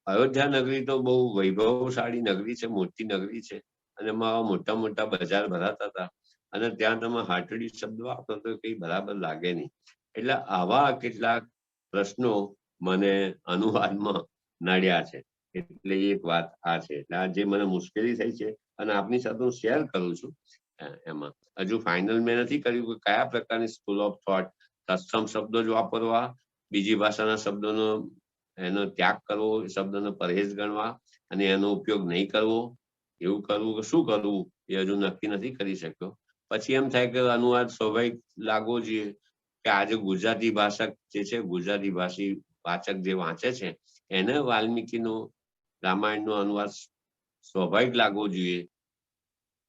અયોધ્યા નગરી તો બહુ વૈભવશાળી નગરી છે, મોટી નગરી છે, અને એમાં મોટા મોટા બજાર ભરાતા હતા. અને ત્યાં તમે હાટડી શબ્દ વાપરો તો કઈ બરાબર લાગે નહીં. એટલે આવા કેટલાક પ્રશ્નો મને અનુવાદમાં નડ્યા છે. એટલે એક વાત આ છે. એટલે આ જે મને મુશ્કેલી થઈ છે અને આપની સાથે હું શેર કરું છું. એમાં હજુ ફાઇનલ મેં નથી કર્યું કે કયા પ્રકારની સ્કૂલ ઓફ થોટ, તત્સમ શબ્દો જ વાપરવા, બીજી ભાષાના શબ્દોનો એનો ત્યાગ કરવો, શબ્દનો પरहेજ ગણવા અને એનો ઉપયોગ નહીં કરવો, એવું કરવું કે શું કરવું એ હજુ નક્કી નથી કરી શક્યો. પછી એમ થાય કે અનુવાદ સ્વાભાવિક લાગવો જોઈએ કે આજે ગુજરાતી ભાષા જે છે, ગુજરાતી ભાષી વાચક જે વાંચે છે એને વાલ્મીકીનો રામાયણનો અનુવાદ સ્વાભાવિક લાગવો જોઈએ.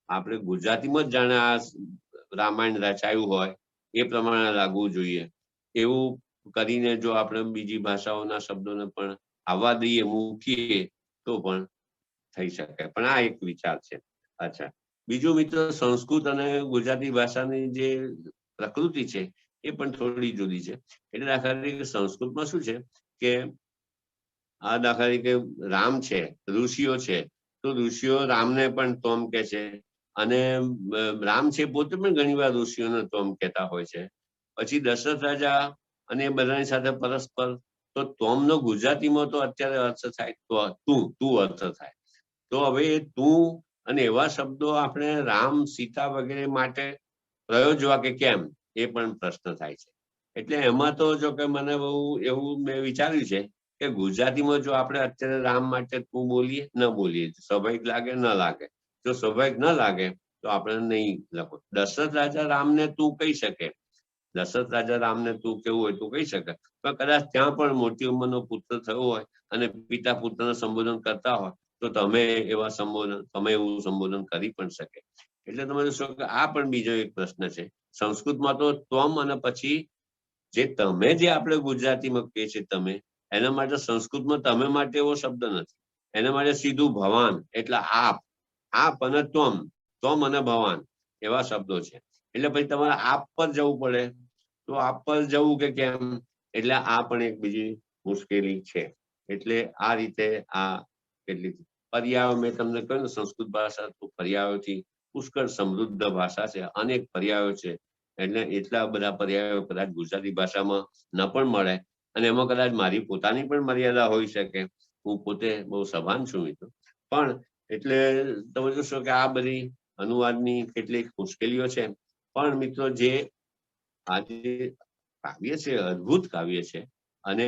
આપણે ગુજરાતીમાં જ જાણે આ રામાયણ રચાયું હોય એ પ્રમાણે લાગવું જોઈએ. એવું કરીને જો આપણે બીજી ભાષાઓના શબ્દોને પણ આવવા દઈએ, મૂકીએ તો પણ થઈ શકે. પણ આ એક વિચાર છે. અચ્છા, બીજું મિત્રો, સંસ્કૃત અને ગુજરાતી ભાષાની જે પ્રકૃતિ છે એ પણ થોડી જુદી છે. એટલે દાખલા તરીકે સંસ્કૃતમાં શું છે કે આ દાખલા તરીકે રામ છે, ઋષિઓ છે, તો ઋષિઓ રામને પણ તોમ કે છે અને રામ છે પોતે પણ ઘણી વાર ઋષિઓને તોમ કહેતા હોય છે. પછી દશરથ રાજા અને બધાની સાથે પરસ્પર, તો તોમનો ગુજરાતીમાં તો અત્યારે અર્થ થાય તું અર્થ થાય. તો હવે તું અને એવા શબ્દો આપણે રામ, સીતા વગેરે માટે પ્રયોજવા કે કેમ, એ પણ પ્રશ્ન થાય છે. એટલે એમાં તો જો કે મને બહુ એવું મેં વિચાર્યું છે કે ગુજરાતીમાં જો આપણે અત્યારે રામ માટે તું બોલીએ ન બોલીએ, સ્વાભાવિક લાગે ન લાગે. જો સ્વાભાવિક ન લાગે તો આપણે નહીં લખો. દશરથ રાજા રામને તું કહી શકે, દશરથ રાજા રામને તું કેવું હોય તું કહી શકે, પણ કદાચ ત્યાં પણ મોટી ઉંમરનો પુત્ર થયો હોય અને પિતા પુત્રને સંબોધન કરતા હોય તો તમે એવું સંબોધન કરી પણ શકે. એટલે તમે જોશો કે આ પણ બીજો એક પ્રશ્ન છે. સંસ્કૃતમાં તો ત્વમ અને પછી જે તમે જે આપણે ગુજરાતીમાં કહે છે તમે, એના માટે સંસ્કૃતમાં તમે માટે એવો શબ્દ નથી. એના માટે સીધું ભવાન એટલે આપ અને ત્વમ અને ભવાન એવા શબ્દો છે. એટલે પછી તમારે આપ પર જવું પડે. તો આપ પર જવું કે કેમ, એટલે આ પણ એક બીજી મુશ્કેલી છે. એટલે આ રીતે આ કેટલીક પર્યાયો મેં તમને કહ્યું, સંસ્કૃત ભાષા તો પર્યાયોથી પુષ્કળ સમૃદ્ધ ભાષા છે, અનેક પર્યાયો છે. એટલે એટલા બધા પર્યાયો કદાચ ગુજરાતી ભાષામાં ન પણ મળે, અને એમાં કદાચ મારી પોતાની પણ મર્યાદા હોઈ શકે. હું પોતે બહુ સભાન છું મિત્રો, પણ એટલે તમે જોશો કે આ બધી અનુવાદની કેટલીક મુશ્કેલીઓ છે. પણ મિત્રો જે આજે કાવ્ય છે, અદ્ભુત કાવ્ય છે, અને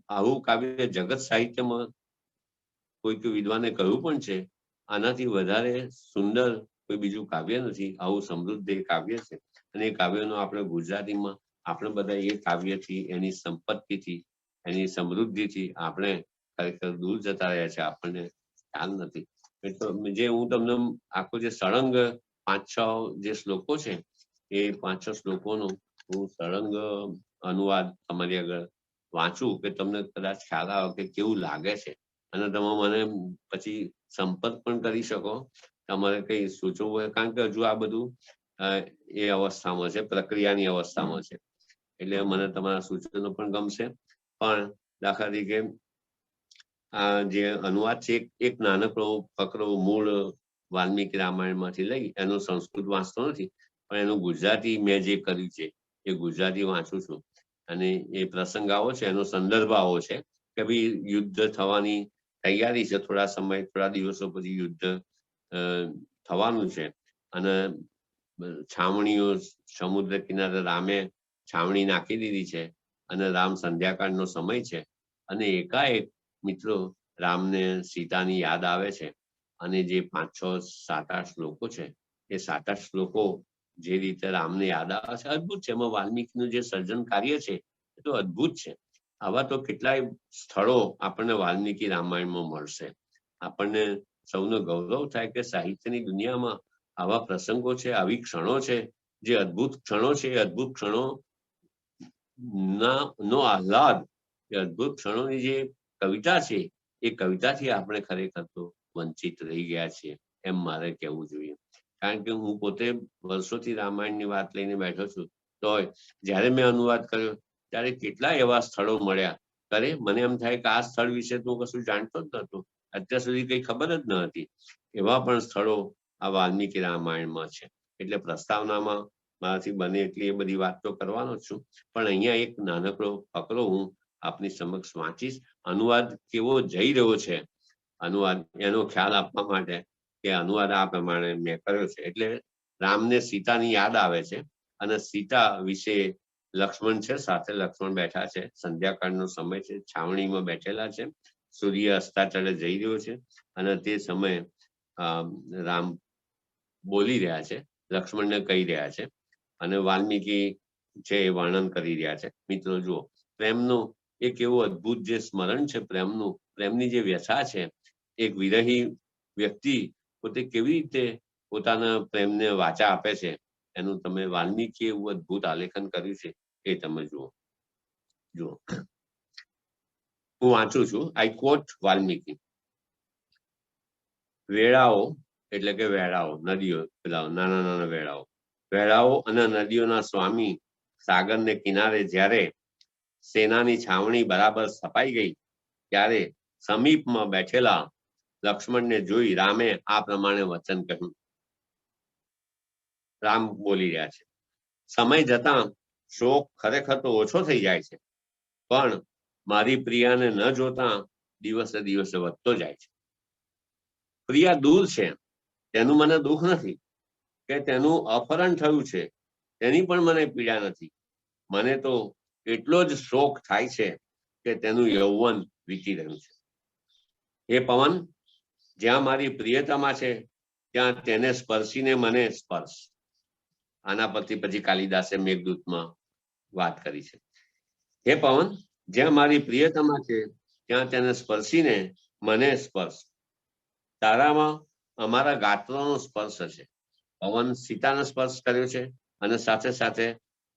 આવું કાવ્ય જગત સાહિત્યમાં કોઈક વિદ્વાને કહ્યું પણ છે, આનાથી વધારે સુંદર કોઈ બીજું કાવ્ય નથી. આવું સમૃદ્ધ એ કાવ્ય છે, અને એ કાવ્યનો આપણે ગુજરાતીમાં આપણે બધા એ કાવ્યથી, એની સંપત્તિથી, એની સમૃદ્ધિથી આપણે ખરેખર દૂર જતા રહ્યા છે, આપણને ખ્યાલ નથી. જે હું તમને આખો જે સળંગ 5-6 જે શ્લોકો છે, એ 5-6 શ્લોકોનો હું સળંગ અનુવાદ તમારી આગળ વાંચું કે તમને કદાચ ખ્યાલ આવે કે કેવું લાગે છે, અને તમે મને પછી સંપર્ક પણ કરી શકો, તમારે કઈ સૂચવવું હોય. કારણ કે હજુ આ બધું એ અવસ્થામાં છે, પ્રક્રિયાની અવસ્થામાં છે, એટલે મને તમારા સૂચનો પણ ગમશે. પણ દાખલા તરીકે આ જે અનુવાદ છે, એક નાનકડો ફકરો મૂળ વાલ્મીકી રામાયણ માંથી લઈ, એનું સંસ્કૃત વાંચતો નથી, પણ એનું ગુજરાતી મેં જે કર્યું છે એ ગુજરાતી વાંચું છું. અને એ પ્રસંગ આવો છે, એનો સંદર્ભ આવો છે કે ભાઈ યુદ્ધ થવાની તૈયારી છે, થોડા સમય, થોડા દિવસો પછી યુદ્ધ થવાનું છે, અને છાવણીઓ સમુદ્ર કિનારે રામે છાવણી નાખી દીધી છે, અને રામ સંધ્યાકાળનો સમય છે, અને એકાએક મિત્રો રામને સીતાની યાદ આવે છે. અને જે 5-6-7-8 શ્લોકો છે, એ 7-8 શ્લોકો જે રીતે રામને યાદ આવે છે, અદ્ભુત છે. એમાં વાલ્મીકીનું જે સર્જન કાર્ય છે એ તો અદ્ભુત છે. આવા તો કેટલાય સ્થળો આપણને વાલ્મીકી રામાયણમાં મળશે. આપણને સૌનો ગૌરવ થાય કે સાહિત્યની દુનિયામાં આવા પ્રસંગો છે, આવી ક્ષણો છે, જે અદ્ભુત ક્ષણો છે. એ અદ્ભુત ક્ષણો નો આહ્લાદ, એ અદ્ભુત ક્ષણોની જે કવિતા છે, એ કવિતાથી આપણે ખરેખર તો વંચિત રહી ગયા છીએ, એમ મારે કહેવું જોઈએ. કારણ કે હું પોતે વર્ષોથી રામાયણની વાત લઈને બેઠો છું, તો જ્યારે મેં અનુવાદ કર્યો ત્યારે કેટલા એવા સ્થળો મળ્યા, કરે મને એમ થાય કે આ સ્થળ વિશે તો કશું જાણતો જ નહોતો, અત્યાર સુધી કઈ ખબર જ ન હતી. એવા પણ સ્થળો આ વાલ્મીકી રામાયણમાં છે. એટલે પ્રસ્તાવનામાં મારાથી બને એટલી એ બધી વાત તો કરવાનો જ છું, પણ અહીંયા એક નાનકડો ફકરો હું આપની સમક્ષ વાંચીશ. અનુવાદ કેવો જઈ રહ્યો છે, અનુવાદ એનો ખ્યાલ આપવા માટે કે અનુવાદ આ પ્રમાણે મેં કર્યો છે. એટલે રામને સીતાની યાદ આવે છે, અને સીતા વિશે લક્ષ્મણ છે, સાથે લક્ષ્મણ બેઠા છે, સંધ્યાકાળનો સમય છે, છાવણીમાં બેઠેલા છે, સૂર્ય અસ્તાચળે જઈ રહ્યો છે, અને તે સમયે રામ બોલી રહ્યા છે, લક્ષ્મણને કહી રહ્યા છે, અને વાલ્મીકી છે એ વર્ણન કરી રહ્યા છે. મિત્રો જુઓ, પ્રેમનું એક એવું અદ્ભુત જે સ્મરણ છે, પ્રેમની જે વ્યથા છે, એક વિરહી વ્યક્તિ પોતે કેવી રીતે પોતાના પ્રેમને વાચા આપે છે, એનું તમે વાલ્મીકી એવું અદ્ભુત આલેખન કર્યું છે, એ તમે જુઓ. હું વાંચું છું. આઈ કોટ વાલ્મીકી. વેળાઓ એટલે કે વેળાઓ, નદીઓ, પેલા નાના નાના વેળાઓ, વેળાઓ અને નદીઓના સ્વામી સાગરને કિનારે જ્યારે સેનાની છાવણી બરાબર સ્થપાઈ ગઈ, ત્યારે સમીપમાં બેઠેલા લક્ષ્મણને જોઈ રામે આ પ્રમાણે વચન કહ્યું. રામ બોલી રહ્યા છે, સમય જતા શોક ખરેખર તો ઓછો થઈ જાય છે, પણ મારી પ્રિયાને ન જોતા દિવસે દિવસે વધતો જાય છે. પ્રિયા દૂર છે, તેનું મને દુઃખ નથી, કે તેનું અપહરણ થયું છે તેની પણ મને પીડા નથી. મને તો એટલો જ શોક થાય છે કે તેનું યૌવન વીતી રહ્યું છે. હે પવન, જ્યાં મારી પ્રિયતમા છે ત્યાં તેને સ્પર્શીને મને સ્પર્શ. આના પરથી પછી કાલિદાસે મેઘદૂતમાં વાત કરી છે. હે પવન, જ્યાં મારી પ્રિયતમા છે ત્યાં તેને સ્પર્શીને મને સ્પર્શ. તારામાં અમારા ગાત્રનો સ્પર્શ છે. પવન સીતાને સ્પર્શ કર્યો છે, અને સાથે સાથે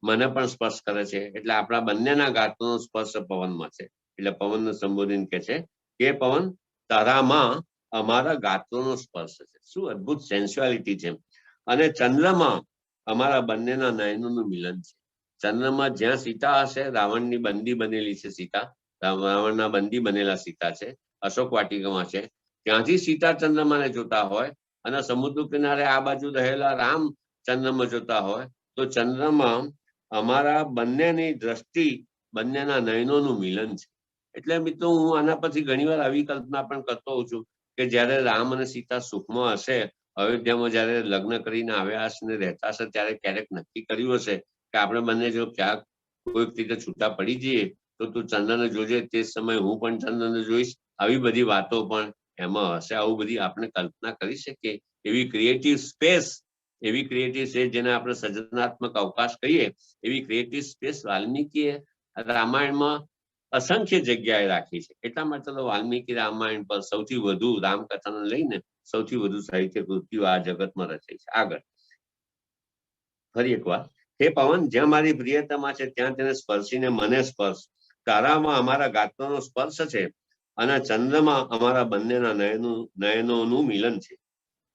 મને પણ સ્પર્શ કરે છે, એટલે આપણા બંનેના ગાત્રનો સ્પર્શ પવનમાં છે. એટલે પવનને સંબોધન કે છે કે પવન, તારામાં અમારા ગાત્રનો સ્પર્શ છે. શું અદ્ભુત સેન્સ્યુઆલિટી છે. અને ચંદ્રમાં અમારા બંનેના નયનોનું મિલન છે. ચંદ્રમાં જ્યાં સીતા હશે, રાવણની બંદી બનેલી છે સીતા, રાવણના બંદી બનેલા સીતા છે, અશોક વાટિકામાં છે, ત્યાંથી સીતા ચંદ્રમાને જોતા હોય અને સમુદ્ર કિનારે આ બાજુ રહેલા રામ ચંદ્રમાં જોતા હોય, તો ચંદ્રમાં અમારા બંનેની દ્રષ્ટિ, બંનેના નયનોનું મિલન છે. એટલે મિત્રો હું આના પછી ઘણીવાર આવી કલ્પના પણ કરતો હોઉં છું કે જ્યારે રામ અને સીતા સુખમાં હશે, અયોધ્યામાં જ્યારે લગ્ન કરીને આવ્યા હશે ને રહેતા હશે, ત્યારે ક્યારેક નક્કી કર્યું હશે કે આપણે બંને જો ક્યાંક કોઈક રીતે છૂટા પડી જઈએ તો તું ચંદ્રને જોજે, તે સમયે હું પણ ચંદ્રને જોઈશ. આવી બધી વાતો પણ એમાં હશે. આવું બધી આપણે કલ્પના કરી શકીએ. એવી ક્રિએટિવ સ્પેસ, જેને આપણે સર્જનાત્મક અવકાશ કહીએ, એવી ક્રિએટિવ સ્પેસ વાલ્મીકીએ રામાયણમાં અસંખ્ય જગ્યાએ રાખી છે. એટલા માટે તો વાલ્મીકી રામાયણ પર સૌથી વધુ, રામકથાને લઈને સૌથી વધુ સાહિત્ય કૃતિઓ આ જગતમાં રચાઈ છે. આગળ ફરી એકવાર, હે પવન, જ્યાં મારી પ્રિયતમા છે ત્યાં તેને સ્પર્શીને મને સ્પર્શ. તારામાં અમારા ગાત્રનો સ્પર્શ છે અને ચંદ્રમાં અમારા બંનેના નયનોનું મિલન છે.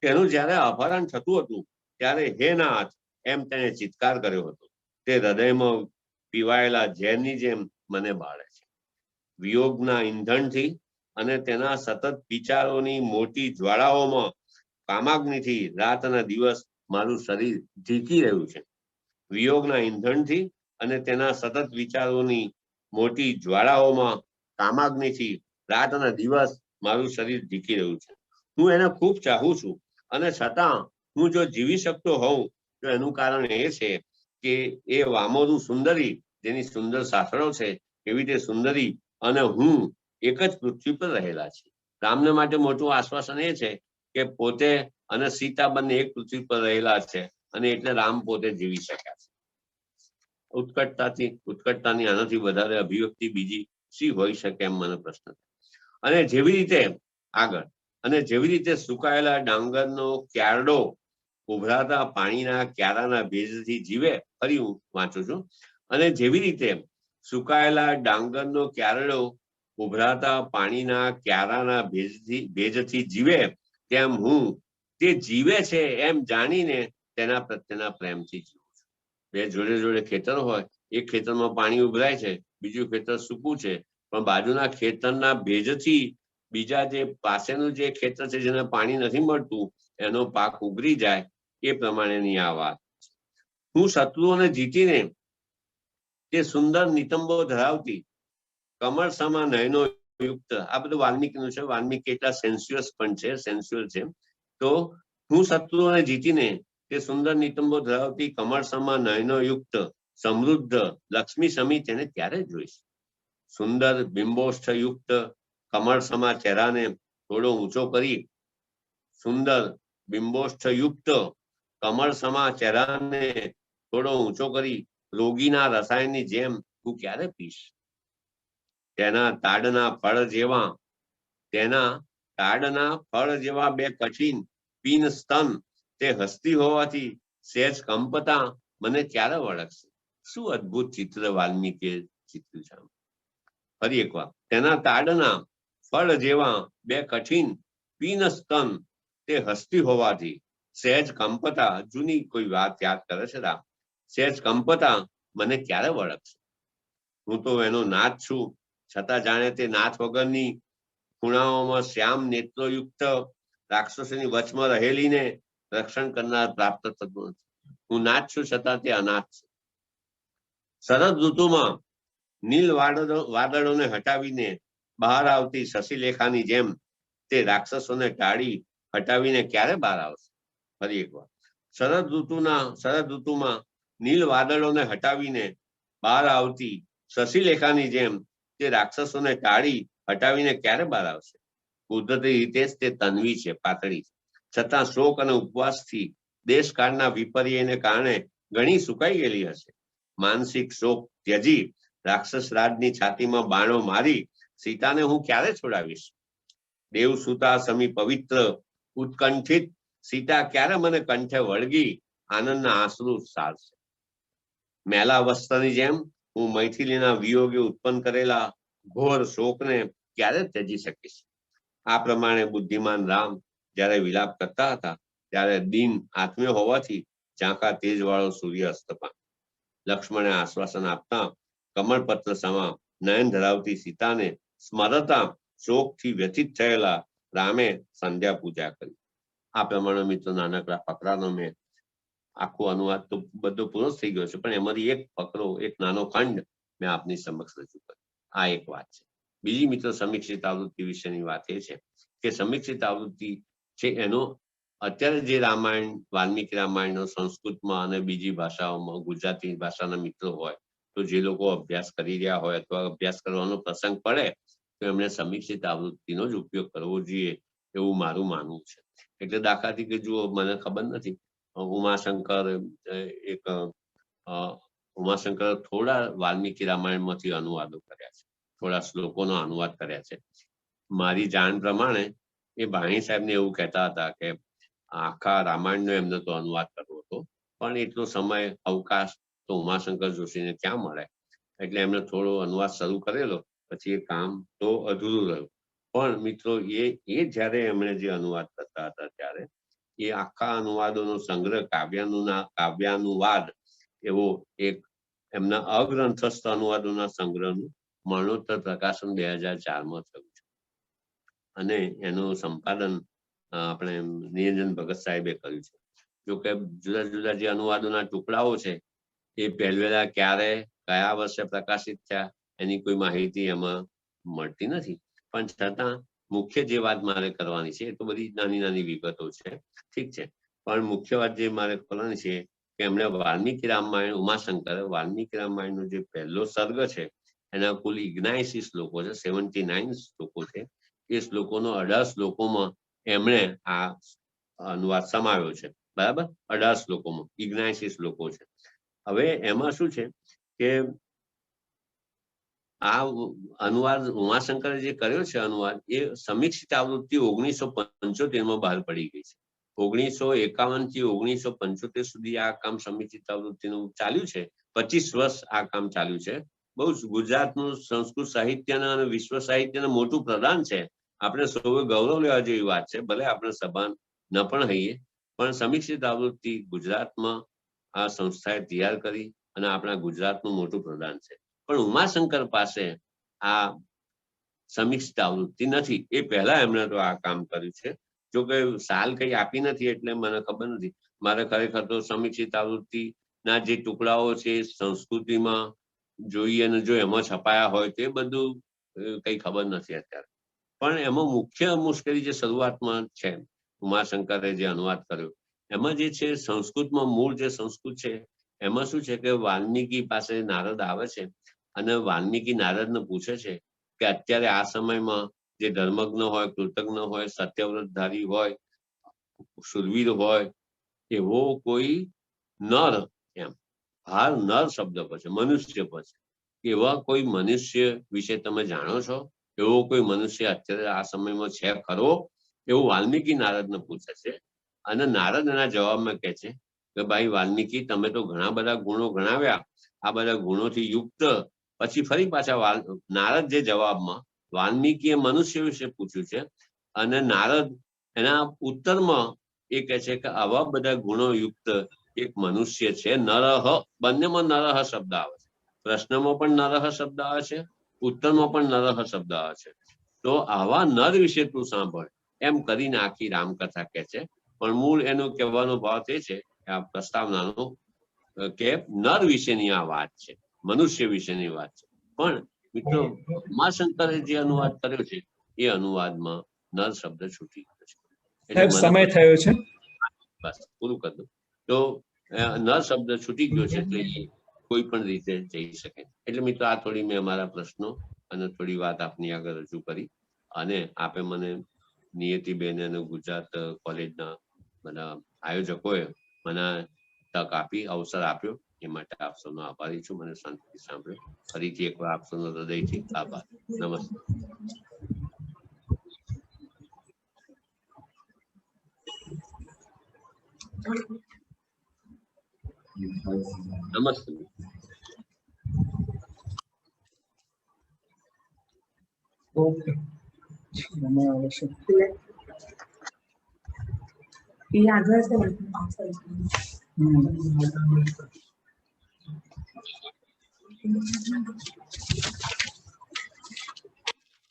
તેનું જ્યારે અપહરણ થતું હતું ત્યારે હે નાથ એમ તેને ચિત્કાર કર્યો હતો. તે હૃદયમાં પીવાયેલા ઝેરની જેમ મને બાળે છે. વિયોગના ઈંધણથી અને તેના સતત વિચારોની મોટી જ્વાળાઓમાં કામાગ્નિથી રાત અને દિવસ મારું શરીર ઢીકી રહ્યું છે. વિયોગના ઈંધણથી અને તેના સતત વિચારોની મોટી જ્વાળાઓમાં કામાગ્નિથી રાત અને દિવસ મારું શરીર ઢીકી રહ્યું છે. હું એને ખૂબ ચાહું છું અને છતાં હું જો જીવી શકતો હોઉં તો એનું કારણ એ છે કે એ વામોરું સુંદરી, જેની સુંદર સાથળો છે, એવી રીતે સુંદરી અને હું એક જ પૃથ્વી પર રહેલા છે. રામને માટે મોટું આશ્વાસન એ છે કે પોતે અને સીતા બંને એક પૃથ્વી પર રહેલા છે અને એટલે રામ પોતે જીવી શક્યા છે. ઉત્કટતાની આનાથી વધારે અભિવ્યક્તિ બીજી શી હોઈ શકે એમ મને પ્રશ્ન. અને જેવી રીતે સુકાયેલા ડાંગરનો ક્યારડો ઉભરાતા પાણીના ક્યારાના ભેજથી જીવે, ફરી હું વાંચું છું, અને જેવી રીતે સુકાયેલા ડાંગરનો ક્યારડો ઉભરાતા પાણીના ક્યારાના ભેજથી જીવે, તેમ હું તે જીવે છે એમ જાણીને તેના પ્રત્યેના પ્રેમથી જીવું છું. બે જોડે જોડે ખેતરો હોય, એક ખેતરમાં પાણી ઉભરાય છે, બીજું ખેતર સૂકું છે, પણ બાજુના ખેતરના ભેજથી બીજા જે પાસેનું જે ખેતર છે જેને પાણી નથી મળતું એનો પાક ઉગરી જાય, એ પ્રમાણેની આ વાત. હું શત્રુઓને જીતીને તે સુંદર નિતંબો ધરાવતી કમળ સમા નયનો યુક્ત, આ બધું વાલ્મીકીનું છે. વાલ્મીકી એટલા સેન્સ્યુઅલ છે. તો હું શત્રુઓને જીતીને તે સુંદર નિતંબો ધરાવતી કમળ સમા નયનો યુક્ત સમૃદ્ધ લક્ષ્મી સમી તેને ત્યારે જોઈશ. સુંદર બિંબોષ્ઠ યુક્ત કમળ સમા ચહેરાને થોડો ઊંચો કરી, સુંદર બિંબોષ્ઠ યુક્ત કમળ સમા ચહેરાને થોડો ઊંચો કરી રોગીના રસાયણની જેમ હું ક્યારે પીશ. તેના તાડના ફળ જેવા બે કઠિન પીન સ્તન તે હસ્તી હોવાથી સહેજ કંપતા મને ક્યારે વળગશે. શું અદ્ભુત ચિત્ર વાલ્મીકીએ ચિત્ર્યું છે. ફરી એકવાર, તેના તાડના ફળ જેવા બે કઠિન પીન સ્તન તે હસ્તી હોવાથી સહેજ કંપતા, જૂની કોઈ વાત યાદ કરે છે રામ, સહેજ કંપતા મને ક્યારે વળગશે. હું તો એનો નાથ છું, છતાં જાણે તે નાથ વગરની ખૂણાઓમાં શ્યામ નેત્રોયુક્ત રાક્ષસોની વચમાં રહેલીને રક્ષણ કરનાર પ્રાપ્ત થતું નથી. હું નાથ છું, છતાં તે અનાથ છે. શરદ ઋતુમાં નીલ વાદળોને હટાવીને બહાર આવતી શશિલેખાની જેમ તે રાક્ષસોને ટાળી હટાવીને ક્યારે બહાર આવશે. ફરી એકવાર, શરદ ઋતુમાં નીલ વાદળોને હટાવીને બહાર આવતી શશિલેખાની જેમ તે રાક્ષસોને ટાળી હટાવીને ક્યારે બહાર આવશે. કુદરતી રીતે જ તે તન્વી છે, પાતળી છે, છતાં શોક અને ઉપવાસથી દેશકાળના વિપર્યયને કારણે ઘણી સુકાઈ ગયેલી હશે. માનસિક શોક ત્યજી રાક્ષસ રાજની છાતીમાં બાણો મારી સીતાને હું ક્યારે છોડાવીશ. દેવસુતા સમી પવિત્ર ઉત્કંઠિત સીતા ક્યારે મને કંઠે વળગી આનંદના આંસુ સારશે. મેલા વસ્ત્રની જેમ હું મૈથિલીના વિયોગે ઉત્પન્ન કરેલા ઘોર શોકને ક્યારે ત્યજી શકીશ. આ પ્રમાણે બુદ્ધિમાન રામ જ્યારે વિલાપ કરતા હતા ત્યારે દિન આત્મ્ય હોવાથી ઝાંખા તેજ વાળો સૂર્ય અસ્ત પામ્યો. લક્ષ્મણે આશ્વાસન આપતા કમળપત્ર સમા નયન ધરાવતી સીતાને સ્મરતા શોકથી વ્યથિત થયેલા રામે સંધ્યા પૂજા કરી. આ પ્રમાણે મિત્રો નાનકડા ફકરાનો મેં આખો અનુવાદ તો બધો પૂરો થઈ ગયો છે, પણ એમાંથી એક ફકરો, એક નાનો ખંડ મેં આપની સમક્ષ રજૂ કર્યો. આ એક વાત છે. બીજી મિત્રો સમીક્ષિત આવૃત્તિ વિશેની વાત એ છે કે સમીક્ષિત આવૃત્તિ છે એનો અત્યારે જે રામાયણ, વાલ્મીકી રામાયણનો સંસ્કૃતમાં અને બીજી ભાષાઓમાં, ગુજરાતી ભાષાના મિત્રો હોય તો જે લોકો અભ્યાસ કરી રહ્યા હોય અથવા અભ્યાસ કરવાનો પ્રસંગ પડે તો એમણે સમીક્ષિત આવૃત્તિનો જ ઉપયોગ કરવો જોઈએ એવું મારું માનવું છે. એટલે દાખલા તરીકે જુઓ, મને ખબર નથી, ઉમાશંકર થોડા વાલ્મીકી રામાયણમાંથી અનુવાદો કર્યા છે, થોડા શ્લોકોનો અનુવાદ કર્યા છે. મારી જાણ પ્રમાણે એ ભાણી સાહેબને એવું કહેતા હતા કે આખા રામાયણનો એમને તો અનુવાદ કરવો હતો, પણ એટલો સમય અવકાશ તો ઉમાશંકર જોશીને ક્યાં મળે, એટલે એમને થોડો અનુવાદ શરૂ કરેલો, પછી એ કામ તો અધૂરું રહ્યું. પણ મિત્રો એ જ્યારે એમણે જે અનુવાદ કરતા હતા ત્યારે એ આખા અનુવાદોનો સંગ્રહ, કાવ્યાનુવાદ એવો એક એમના અગ્રંથસ્થ અનુવાદોના સંગ્રહનું મરણોત્તર પ્રકાશન 2004માં થયું છે અને એનું સંપાદન આપણે નિરંજન ભગત સાહેબે કર્યું છે. જોકે જુદા જુદા જે અનુવાદોના ટુકડાઓ છે એ પહેલવેલા ક્યારે, કયા વર્ષે પ્રકાશિત થયા એની કોઈ માહિતી એમાં મળતી નથી. પણ છતાં મુખ્ય જે વાત મારે કરવાની છે એ તો બધી નાની નાની વિગતો છે, ઠીક છે, પણ મુખ્ય વાત જે મારે કરવાની છે કે એમણે વાલ્મીકી રામાયણ, ઉમાશંકર વાલ્મીકી રામાયણનો જે પહેલો સર્ગ છે એના કુલ 79 શ્લોકો છે, 79 શ્લોકો છે. એ શ્લોકોનો 18 શ્લોકોમાં એમણે આ અનુવાદ સમાવ્યો છે. બરાબર, 18 શ્લોકોમાં 79 શ્લોકો છે. હવે એમાં શું છે કે આ અનુવાદ ઉમાશંકરે જે કર્યો છે અનુવાદ, એ સમીક્ષિત આવૃત્તિ 1975માં બહાર પડી ગઈ છે. 1951 થી 1975 સુધી આ કામ સમીક્ષિત આવૃત્તિનું ચાલ્યું છે. 25 વર્ષ આ કામ ચાલ્યું છે. બહુ ગુજરાતનું સંસ્કૃત સાહિત્યના અને વિશ્વ સાહિત્યનું મોટું પ્રદાન છે. આપણે સૌએ ગૌરવ લેવા જેવી વાત છે. ભલે આપણે સભા ન પણ હઈએ, પણ સમીક્ષિત આવૃત્તિ ગુજરાતમાં આ સંસ્થાએ તૈયાર કરી અને આપણા ગુજરાતનું મોટું પ્રદાન છે. પણ ઉમાશંકર પાસે આ સમીક્ષિત આવૃત્તિ નથી. એ પહેલા એમણે તો આ કામ કર્યું છે. જો કે સાલ કઈ આપી નથી એટલે મને ખબર નથી. મારે ખરેખર તો સમીક્ષિત આવૃત્તિના જે ટુકડાઓ છે સંસ્કૃતિમાં જોઈએ અને જો એમાં છપાયા હોય તો એ બધું કઈ ખબર નથી અત્યારે. પણ એમાં મુખ્ય મુશ્કેલી જે શરૂઆતમાં છે, ઉમાશંકરે જે અનુવાદ કર્યો એમાં જે છે સંસ્કૃતમાં મૂળ જે સંસ્કૃત છે એમાં શું છે કે વાલ્મીકી પાસે નારદ આવે છે અને વાલ્મીકી નારદને પૂછે છે કે અત્યારે આ સમયમાં જે ધર્મજ્ઞ હોય, કૃતજ્ઞ હોય, સત્યવ્રતધારી હોય, શુરવીર હોય એવો કોઈ નર, એમ હાલ નર શબ્દ પર છે, મનુષ્ય પર છે, એવા કોઈ મનુષ્ય વિશે તમે જાણો છો? એવો કોઈ મનુષ્ય અત્યારે આ સમયમાં છે ખરો? એવું વાલ્મીકી નારદને પૂછે છે. અને નારદ એના જવાબમાં કહે છે કે ભાઈ વાલ્મીકી, તમે તો ઘણા બધા ગુણો ગણાવ્યા, આ બધા ગુણોથી યુક્ત. પછી ફરી પાછા નારદ જે જવાબમાં વાલ્મીકીએ મનુષ્ય વિશે પૂછ્યું છે અને નારદ એના ઉત્તરમાં એ કહે છે કે આવા બધા ગુણો યુક્ત એક મનુષ્ય છે, નરહ. બંનેમાં નરહ શબ્દ આવે છે. પ્રશ્નમાં પણ નરહ શબ્દ આવે છે, ઉત્તરમાં પણ નરહ શબ્દ આવે છે. તો આવા નર વિશે તું સાંભળ, એમ કરીને આખી રામકથા કહે છે. પણ મૂળ એનો કહેવાનો ભાવ એ છે આ પ્રસ્તાવનાનો કે નર વિશેની આ વાત છે, મનુષ્ય વિશેની વાત છે. પણ મિત્રો ઉમાશંકરે જે અનુવાદ કર્યો છે એ અનુવાદમાં નર શબ્દ છૂટી ગયો છે. એટલે સમય થયો છે, બસ પૂરું કરી દઉં. તો નર શબ્દ છૂટી ગયો છે એટલે કોઈ પણ રીતે જઈ શકે. એટલે મિત્રો આ થોડી મેં અમારા પ્રશ્નો અને થોડી વાત આપની આગળ રજૂ કરી અને આપે મને નિયતિબેન અને ગુજરાત કોલેજના બધા આયોજકોએ મને તક આપી, અવસર આપ્યો, એ માટે આપ સૌનો આભારી છું. મને શાંતિથી સાંભળ્યો. ફરીથી એકવાર આપ સૌનો હૃદયથી આભાર. નમસ્તે. નમસ્તે. ઓકે, આગળ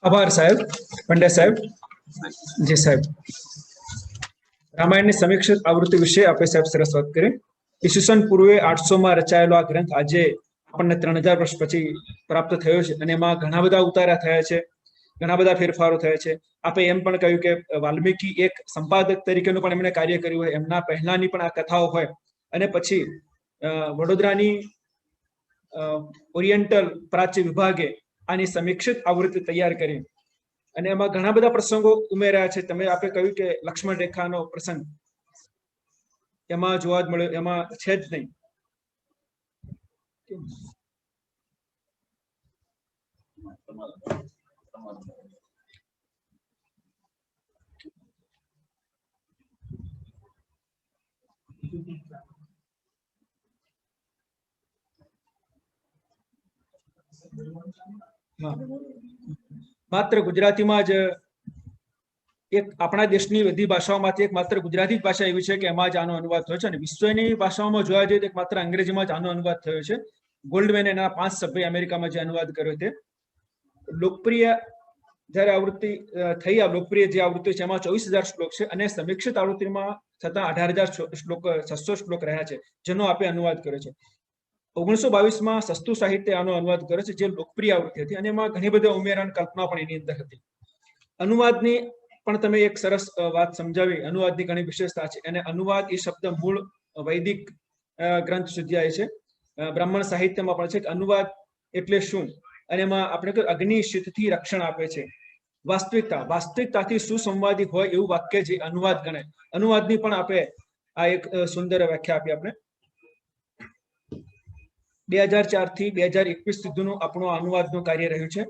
આભાર સાહેબ. પંડ્યા સાહેબ. જી સાહેબ. રામાયણની સમીક્ષિત આવૃત્તિ વિશે આપણે સાહેબ સરસ વાત કરી. ઈસવીસન પૂર્વે 800 રચાયેલો આ ગ્રંથ આજે આપણને 3000 વર્ષ પછી પ્રાપ્ત થયો છે અને એમાં ઘણા બધા ઉતારા થયા છે, ઘણા બધા ફેરફારો થયા છે. આપણે એમ પણ કહ્યું કે વાલ્મીકી એક સંપાદક તરીકેનું પણ એમણે કાર્ય કર્યું હોય, એમના પહેલાની પણ આ કથાઓ હોય અને પછી વડોદરાની ઓરિએન્ટલ પ્રાચ્ય વિભાગે આની સમીક્ષિત આવૃત્તિ તૈયાર કરી અને એમાં ઘણા બધા પ્રસંગો ઉમેર્યા છે. તમે આપણે કહ્યું કે લક્ષ્મણ રેખાનો પ્રસંગ એમાં જોવા જ મળ્યો, એમાં છે જ નહીં. માત્ર ગુજરાતીમાં જ એક આપણા દેશની બધી ભાષાઓમાંથી એક માત્ર ગુજરાતી જ ભાષા એવી છે કે એમાં જ આનો અનુવાદ થયો છે અને વિશ્વની ભાષાઓમાં જોવા જઈએ તો એક માત્ર અંગ્રેજીમાં જ આનો અનુવાદ થયો છે. ગોલ્ડમેન એના 5 સભ્ય અમેરિકામાં જે અનુવાદ કર્યો તે લોકપ્રિય જ્યારે આવૃત્તિ થઈ, આ લોકપ્રિય જે આવૃત્તિ છે એમાં 24,000 શ્લોક છે અને સમીક્ષિત આવૃત્તિમાં છતાં 18,600 શ્લોક રહ્યા છે જેનો આપણે અનુવાદ કર્યો છે. 1922માં સસ્તું સાહિત્ય આનો અનુવાદ કર્યો છે જે લોકપ્રિય આવૃત્તિ હતી અને એમાં ઘણી બધી ઉમેરા અને કલ્પના પણ એની અંદર હતી. અનુવાદની પણ તમે એક સરસ વાત સમજાવી. અનુવાદની ઘણી વિશેષતા છે અને અનુવાદ એ શબ્દ મૂળ વૈદિક ગ્રંથ સુધી આવે છે. બ્રાહ્મણ સાહિત્યમાં પણ છે કે અનુવાદ એટલે શું અને એમાં આપણે કહ્યું અગ્નિ શીતથી રક્ષણ આપે છે. વાસ્તવિકતાથી સુસંવાદી હોય એવું વાક્ય જે અનુવાદ ગણાય. અનુવાદની પણ આપણે આ એક સુંદર વ્યાખ્યા આપી. આપણે 2004 થી 2021 સુધીનું આપણું અનુવાદનું કાર્ય રહ્યું છે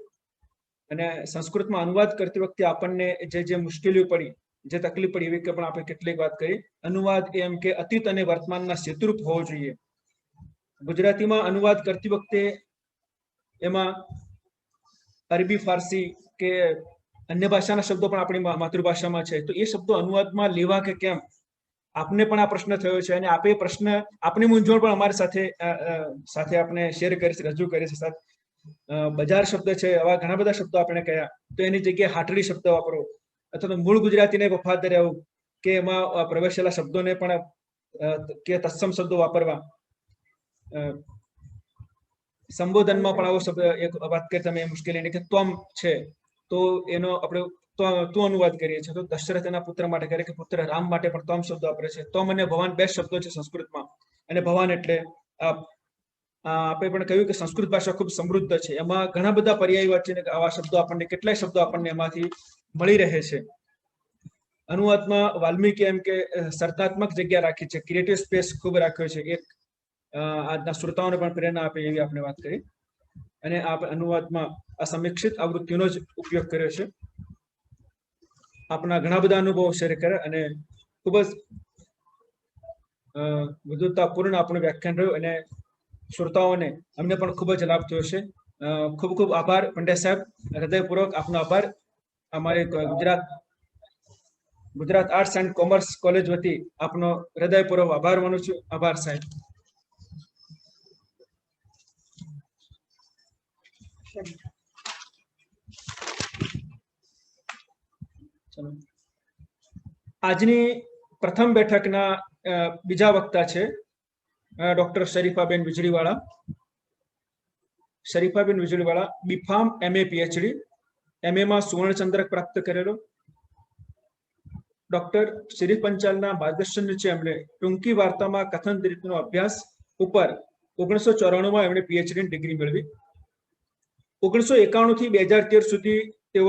અને સંસ્કૃતમાં અનુવાદ કરતી વખતે આપણને જે મુશ્કેલીઓ પડી, જે તકલીફ પડી એવી પણ આપણે કેટલીક વાત કરી. અનુવાદ એમ કે અતીત અને વર્તમાનના સેતુરૂપ હોવો જોઈએ. ગુજરાતીમાં અનુવાદ કરતી વખતે એમાં અરબી, ફારસી કે અન્ય ભાષાના શબ્દો પણ આપણી માતૃભાષામાં છે તો એ શબ્દો અનુવાદમાં લેવા કે કેમ, આપને પણ આ પ્રશ્ન થયો છે અને આપે પ્રશ્ન, આપની મૂંઝવણ પણ અમારી સાથે આપણે શેર કરી છે, રજૂ કરી છે. બજાર શબ્દ છે, આવા ઘણા બધા શબ્દો આપણે કહ્યા તો એની જગ્યાએ હાટડી શબ્દ વાપરો અથવા તો મૂળ ગુજરાતીને વફાદાર રહેવું કે એમાં પ્રવેશેલા શબ્દોને પણ કે તત્સમ શબ્દો વાપરવા. સંબોધનમાં પણ આવો શબ્દ એક વાત કરી તમે મુશ્કેલી કે ત્વમ છે તો એનો આપણે તું અનુવાદ કરીએ છીએ તો દશરથના પુત્ર માટે કરે કે પુત્ર રામ માટે પણ ત્વમ શબ્દ વાપરે છે. ત્વમ અને ભવાન 2 શબ્દો છે સંસ્કૃતમાં અને ભવાન એટલે આપણે પણ કહ્યું કે સંસ્કૃત ભાષા ખૂબ સમૃદ્ધ છે, એમાં ઘણા બધા પર્યાયવાચી આવા શબ્દો આપણને, કેટલાય શબ્દો આપણને એમાંથી મળી રહે છે. અનુવાદમાં વાલ્મીકી એમ કે સર્જનાત્મક જગ્યા રાખી છે, ક્રિએટિવ સ્પેસ ખૂબ રાખ્યો છે. એક આજના શ્રોતાઓને પણ પ્રેરણા આપે એવી આપણે વાત કરી અને આ અનુવાદમાં આ સમીક્ષિત આવૃત્તિનો જ ઉપયોગ કર્યો છે. આપણા ઘણા બધા અનુભવો શેર કર્યા અને ખૂબ જ વિદ્વતાપૂર્ણ આપણું વ્યાખ્યાન રહ્યું અને શ્રોતાઓને અમને પણ ખૂબ જ લાભ થયો છે. ખૂબ ખૂબ આભાર પંડ્યા સાહેબ, હૃદયપૂર્વક આપનો આભાર. અમારી Gujarat arts and commerce college વતી આપનો હૃદયપૂર્વક આભાર માનું છું. આભાર સાહેબ. આજની પ્રથમ બેઠકના બીજા વક્તા છે doctor Sharifaben Vijaliwala. Sharifaben Vijaliwala B.Pharm MA PhD, MA માં સુવર્ણચંદ્રક પ્રાપ્ત કરેલો. ડોક્ટર શરીફ પંચાલના માર્ગદર્શન નીચે એમણે ટૂંકી વાર્તામાં કથન રીતનો અભ્યાસ ઉપર 1994માં એમણે PhD ડિગ્રી મેળવી. 1991 થી 2013 સુધી